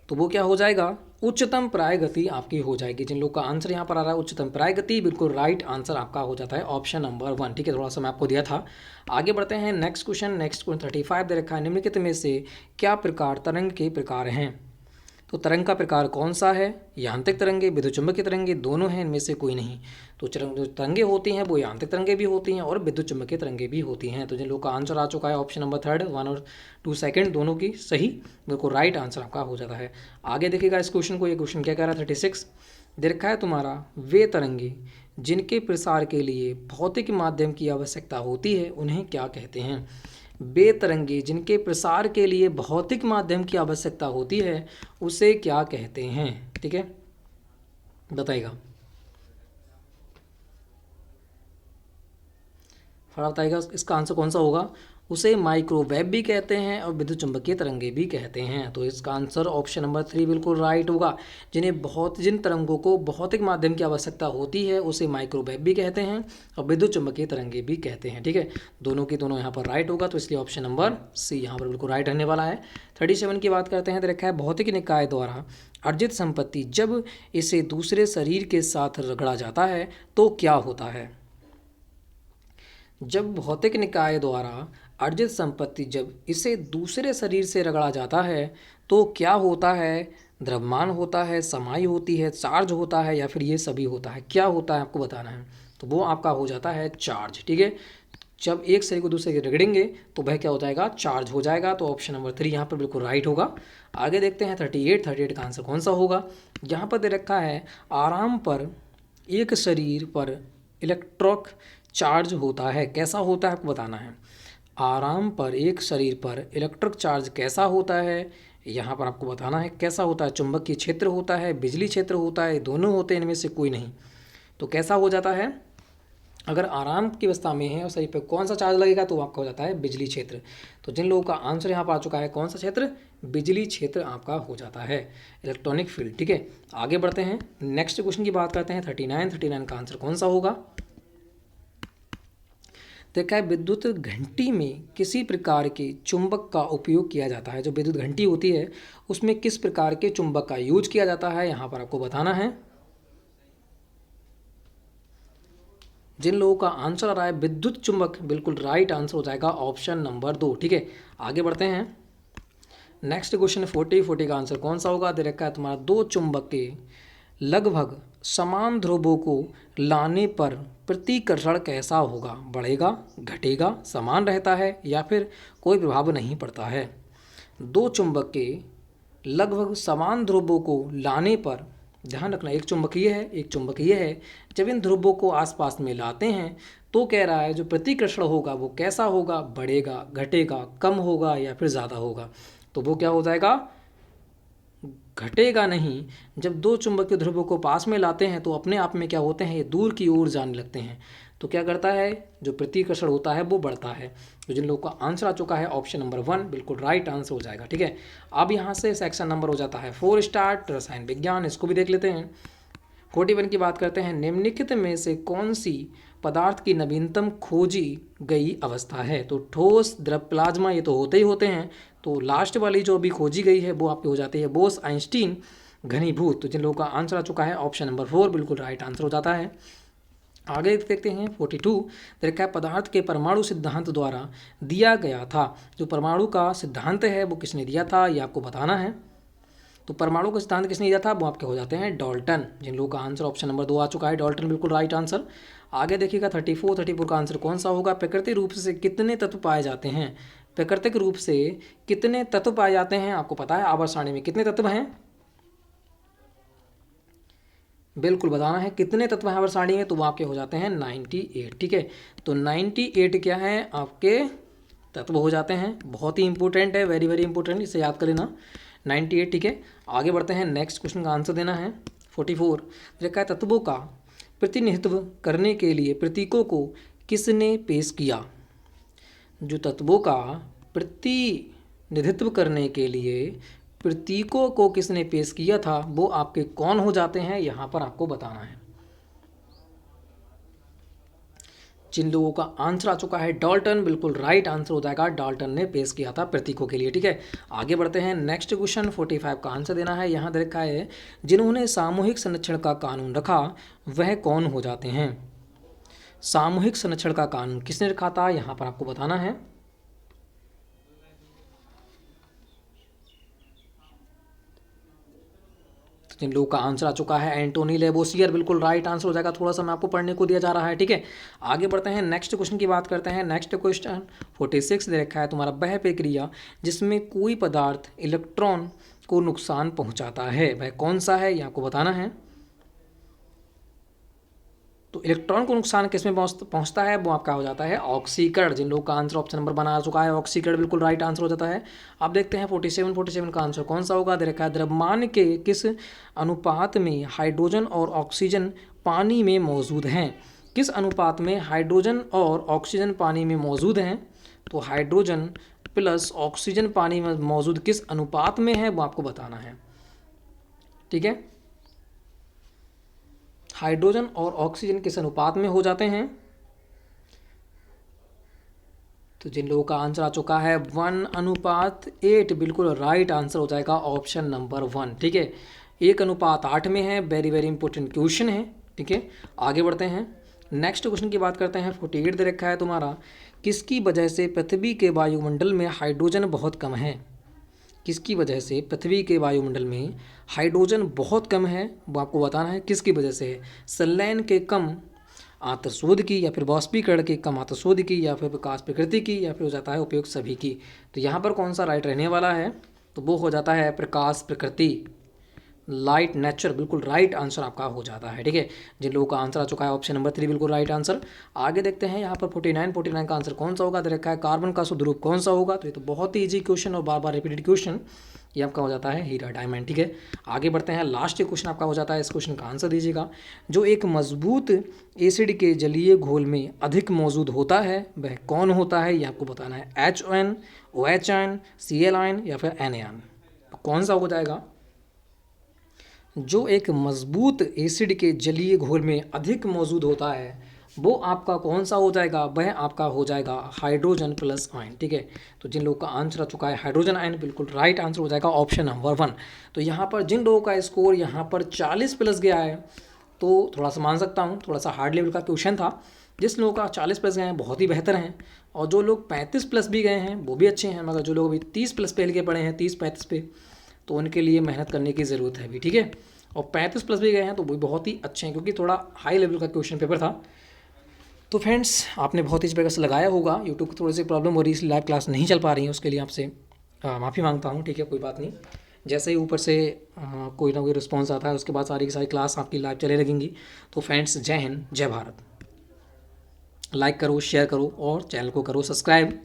तो वो क्या हो जाएगा उच्चतम प्राय गति आपकी हो जाएगी। जिन लोग का आंसर यहाँ पर आ रहा है उच्चतम प्राय गति बिल्कुल राइट आंसर आपका हो जाता है ऑप्शन नंबर 1। ठीक है, थोड़ा सा मैं आपको दिया था। आगे बढ़ते हैं नेक्स्ट क्वेश्चन 35 दे रखा है निम्नलिखित में से क्या प्रकार तरंग के प्रकार हैं। तो तरंग का प्रकार कौन सा है, यांत्रिक तरंगे विद्युत चुम्बकीय तरंगे दोनों हैं, इनमें से कोई नहीं। तो जो तरंगे होती हैं वो यांत्रिक तरंगे भी होती हैं और विद्युत चुम्बकीय तरंगे भी होती हैं। तो जिन लोग का आंसर आ चुका है ऑप्शन नंबर 3 1 और 2 सेकंड दोनों की सही बिल्कुल राइट आंसर आपका हो जाता है। आगे देखिएगा इस क्वेश्चन को, ये क्वेश्चन क्या कह रहा है 36 दे रखा है तुम्हारा वे तरंगे जिनके प्रसार के लिए भौतिक माध्यम की आवश्यकता होती है उन्हें क्या कहते हैं। बेतरंगी जिनके प्रसार के लिए भौतिक माध्यम की आवश्यकता होती है उसे क्या कहते हैं। ठीक है, बताइएगा, फटाफट बताइएगा इसका आंसर कौन सा होगा। उसे माइक्रोवेव भी कहते हैं और विद्युत चुम्बकीय तरंगे भी कहते हैं। तो इसका आंसर ऑप्शन नंबर 3 बिल्कुल राइट होगा। जिन तरंगों को भौतिक माध्यम की आवश्यकता होती है उसे माइक्रोवेव भी कहते हैं और विद्युत चुम्बकीय तरंगे भी कहते हैं। ठीक है, दोनों की दोनों यहाँ पर राइट होगा, तो इसलिए ऑप्शन नंबर सी यहाँ पर बिल्कुल राइट रहने वाला है। 37 की बात करते हैं तो रखा है भौतिक निकाय द्वारा अर्जित संपत्ति जब इसे दूसरे शरीर के साथ रगड़ा जाता है तो क्या होता है। जब भौतिक निकाय द्वारा अर्जित संपत्ति जब इसे दूसरे शरीर से रगड़ा जाता है तो क्या होता है। द्रव्यमान होता है, समाई होती है, चार्ज होता है या फिर ये सभी होता है। क्या होता है आपको बताना है। तो वो आपका हो जाता है चार्ज। ठीक है, जब एक शरीर को दूसरे के रगड़ेंगे तो वह क्या हो जाएगा चार्ज हो जाएगा। तो ऑप्शन नंबर 3 यहाँ पर बिल्कुल राइट होगा। आगे देखते हैं 38 का आंसर कौन सा होगा। यहाँ पर दे रखा है आराम पर एक शरीर पर इलेक्ट्रॉन चार्ज होता है, कैसा होता है आपको बताना है। आराम पर एक शरीर पर इलेक्ट्रिक चार्ज कैसा होता है, यहाँ पर आपको बताना है कैसा होता है। चुंबकीय क्षेत्र होता है, बिजली क्षेत्र होता है, दोनों होते हैं, इनमें से कोई नहीं। तो कैसा हो जाता है, अगर आराम की अवस्था में है और शरीर पर कौन सा चार्ज लगेगा तो आपका हो जाता है बिजली क्षेत्र। तो जिन लोगों का आंसर यहाँ पर आ चुका है कौन सा क्षेत्र, बिजली क्षेत्र आपका हो जाता है, इलेक्ट्रॉनिक फील्ड। ठीक है, आगे बढ़ते हैं नेक्स्ट क्वेश्चन की बात करते हैं 39 का आंसर कौन सा होगा। देखा है विद्युत घंटी में किसी प्रकार के चुंबक का उपयोग किया जाता है। जो विद्युत घंटी होती है उसमें किस प्रकार के चुंबक का यूज किया जाता है, यहाँ पर आपको बताना है। जिन लोगों का आंसर आ रहा है विद्युत चुंबक बिल्कुल राइट आंसर हो जाएगा ऑप्शन नंबर 2। ठीक है, आगे बढ़ते हैं नेक्स्ट क्वेश्चन 40 का आंसर कौन सा होगा। दे रखा है तुम्हारा दो चुंबक के लगभग समान ध्रुवों को लाने पर प्रतिकर्षण कैसा होगा, बढ़ेगा, घटेगा, समान रहता है या फिर कोई प्रभाव नहीं पड़ता है। दो चुंबक के लगभग समान ध्रुवों को लाने पर, ध्यान रखना एक चुंबकीय है एक चुंबकीय है, जब इन ध्रुवों को आसपास में लाते हैं तो कह रहा है जो प्रतिकर्षण होगा वो कैसा होगा, बढ़ेगा, घटेगा, कम होगा या फिर ज़्यादा होगा। तो वो क्या हो जाएगा, घटेगा नहीं। जब दो चुंबकीय ध्रुवों को पास में लाते हैं तो अपने आप में क्या होते हैं, ये दूर की ओर जाने लगते हैं। तो क्या करता है, जो प्रतिकर्षण होता है वो बढ़ता है। तो जिन लोगों का आंसर आ चुका है ऑप्शन नंबर 1 बिल्कुल राइट आंसर हो जाएगा। ठीक है, अब यहाँ से सेक्शन नंबर हो जाता है 4 स्टार्ट, रसायन विज्ञान, इसको भी देख लेते हैं। 41 की बात करते हैं, निम्नलिखित में से कौन सी पदार्थ की नवीनतम खोजी गई अवस्था है। तो ठोस, द्रव, प्लाज्मा, ये तो होते ही होते हैं। तो लास्ट वाली जो अभी खोजी गई है वो आपकी हो जाती है बोस आइंस्टीन घनीभूत। तो जिन लोगों का आंसर आ चुका है ऑप्शन नंबर 4 बिल्कुल राइट आंसर हो जाता है। आगे देखते हैं 42, देखा है पदार्थ के परमाणु सिद्धांत द्वारा दिया गया था। जो परमाणु का सिद्धांत है वो किसने दिया था, ये आपको बताना है। तो परमाणु का सिद्धांत किसने दिया था, वो आपके हो जाते हैं डाल्टन। जिन लोगों का आंसर ऑप्शन नंबर 2 आ चुका है, डाल्टन बिल्कुल राइट आंसर। आगे देखिएगा 34 का आंसर कौन सा होगा, प्राकृतिक रूप से कितने तत्व पाए जाते हैं। प्राकृतिक रूप से कितने तत्व पाए जाते हैं, आपको पता है आवर्त सारणी में कितने तत्व हैं, बिल्कुल बताना है कितने तत्व हैं आवर्त सारणी में। तो वो आपके हो जाते हैं 98। ठीक है, तो 98 क्या है आपके तत्व हो जाते हैं। बहुत ही इंपॉर्टेंट है, वेरी वेरी इंपॉर्टेंट, इसे याद कर लेना 98। ठीक है, आगे बढ़ते हैं, नेक्स्ट क्वेश्चन का आंसर देना है 44। देखा है तत्वों का प्रतिनिधित्व करने के लिए प्रतीकों को किसने पेश किया। जो तत्वों का प्रतिनिधित्व करने के लिए प्रतीकों को किसने पेश किया था वो आपके कौन हो जाते हैं, यहाँ पर आपको बताना है। जिन लोगों का आंसर आ चुका है डाल्टन बिल्कुल राइट आंसर हो जाएगा, डाल्टन ने पेश किया था प्रतीकों के लिए। ठीक है, आगे बढ़ते हैं, नेक्स्ट क्वेश्चन 45 का आंसर देना है। यहाँ देखा है जिन्होंने सामूहिक संरक्षण का कानून रखा वह कौन हो जाते हैं। सामूहिक संरक्षण का कानून किसने रखा था, यहाँ पर आपको बताना है। जिन लोगों का आंसर आ चुका है एंटोनी लेवोसियर बिल्कुल राइट आंसर हो जाएगा। थोड़ा सा मैं आपको पढ़ने को दिया जा रहा है। ठीक है, आगे बढ़ते हैं, नेक्स्ट क्वेश्चन की बात करते हैं। नेक्स्ट क्वेश्चन 46 दे रखा है तुम्हारा, वह प्रक्रिया जिसमें कोई पदार्थ इलेक्ट्रॉन को नुकसान पहुंचाता है वह कौन सा है, ये आपको बताना है। तो इलेक्ट्रॉन को नुकसान किसमें पहुंचता है, वो आपका हो जाता है ऑक्सीकरण। जिन लोगों का आंसर ऑप्शन नंबर बना चुका है ऑक्सीकरण बिल्कुल राइट आंसर हो जाता है। अब देखते हैं 47 का आंसर कौन सा होगा, दे रखा है द्रव्यमान के किस अनुपात में हाइड्रोजन और ऑक्सीजन पानी में मौजूद हैं। किस अनुपात में हाइड्रोजन और ऑक्सीजन पानी में मौजूद हैं। तो हाइड्रोजन प्लस ऑक्सीजन पानी में मौजूद किस अनुपात में है वो आपको बताना है। ठीक है, हाइड्रोजन और ऑक्सीजन किस अनुपात में हो जाते हैं। तो जिन लोगों का आंसर आ चुका है 1:8 बिल्कुल राइट आंसर हो जाएगा ऑप्शन नंबर 1। ठीक है, 1:8 में है, वेरी वेरी इंपॉर्टेंट क्वेश्चन है। ठीक है, आगे बढ़ते हैं, नेक्स्ट क्वेश्चन की बात करते हैं। 48 दे रखा है तुम्हारा, किसकी वजह से पृथ्वी के वायुमंडल में हाइड्रोजन बहुत कम है। किसकी वजह से पृथ्वी के वायुमंडल में हाइड्रोजन बहुत कम है वो आपको बताना है, किसकी वजह से है। संलयन के कम आंतरशोध की, या फिर वाष्पीकरण के कम आंतरशोध की, या फिर विकास प्रकृति की, या फिर हो जाता है उपयोग सभी की। तो यहाँ पर कौन सा राइट रहने वाला है, तो वो हो जाता है प्रकाश प्रकृति, लाइट नेचर बिल्कुल राइट आंसर आपका हो जाता है। ठीक है, जिन लोगों का आंसर आ चुका है ऑप्शन नंबर 3 बिल्कुल राइट आंसर। आगे देखते हैं यहाँ पर 49 का आंसर कौन सा होगा, दे रखा है कार्बन का शुद्ध रूप कौन सा होगा। तो ये तो बहुत ही ईजी क्वेश्चन और बार बार रिपीटेड क्वेश्चन, ये आपका हो जाता है हीरा डायमंड। ठीक है, आगे बढ़ते हैं, लास्ट क्वेश्चन आपका हो जाता है, इस क्वेश्चन का आंसर दीजिएगा। जो एक मजबूत एसिड के जलीय घोल में अधिक मौजूद होता है वह कौन होता है, ये आपको बताना है। HON, OH, Cl या फिर NaN, कौन सा हो जाएगा। जो एक मजबूत एसिड के जलीय घोल में अधिक मौजूद होता है वो आपका कौन सा हो जाएगा, वह आपका हो जाएगा हाइड्रोजन प्लस आयन। ठीक है, तो जिन लोगों का आंसर आ चुका है हाइड्रोजन आयन बिल्कुल राइट आंसर हो जाएगा ऑप्शन नंबर 1। तो यहाँ पर जिन लोगों का स्कोर यहाँ पर 40 प्लस गया है तो थोड़ा सा मान सकता हूँ, थोड़ा सा हार्ड लेवल का क्वेश्चन था। जिस लोगों का 40 प्लस गए हैं बहुत ही बेहतर हैं, और जो लोग 35 प्लस भी गए हैं वो भी अच्छे हैं, मगर जो लोग अभी 30 प्लस पे के पड़े हैं 30-35 पे, तो उनके लिए मेहनत करने की ज़रूरत है अभी। ठीक है, और 35 प्लस भी गए हैं तो वो बहुत ही अच्छे हैं, क्योंकि थोड़ा हाई लेवल का क्वेश्चन पेपर था। तो फ्रेंड्स आपने बहुत ही इस प्रकार से लगाया होगा। यूट्यूब को थोड़ी सी प्रॉब्लम हो रही है, इसलिए लाइव क्लास नहीं चल पा रही है, उसके लिए आपसे माफ़ी मांगता हूँ। ठीक है, कोई बात नहीं, जैसे ही ऊपर से कोई ना कोई रिस्पॉन्स आता है उसके बाद सारी की सारी क्लास आपकी लाइव चले लगेंगी। तो फ्रेंड्स जय हिंद जय भारत, लाइक करो शेयर करो और चैनल को करो सब्सक्राइब।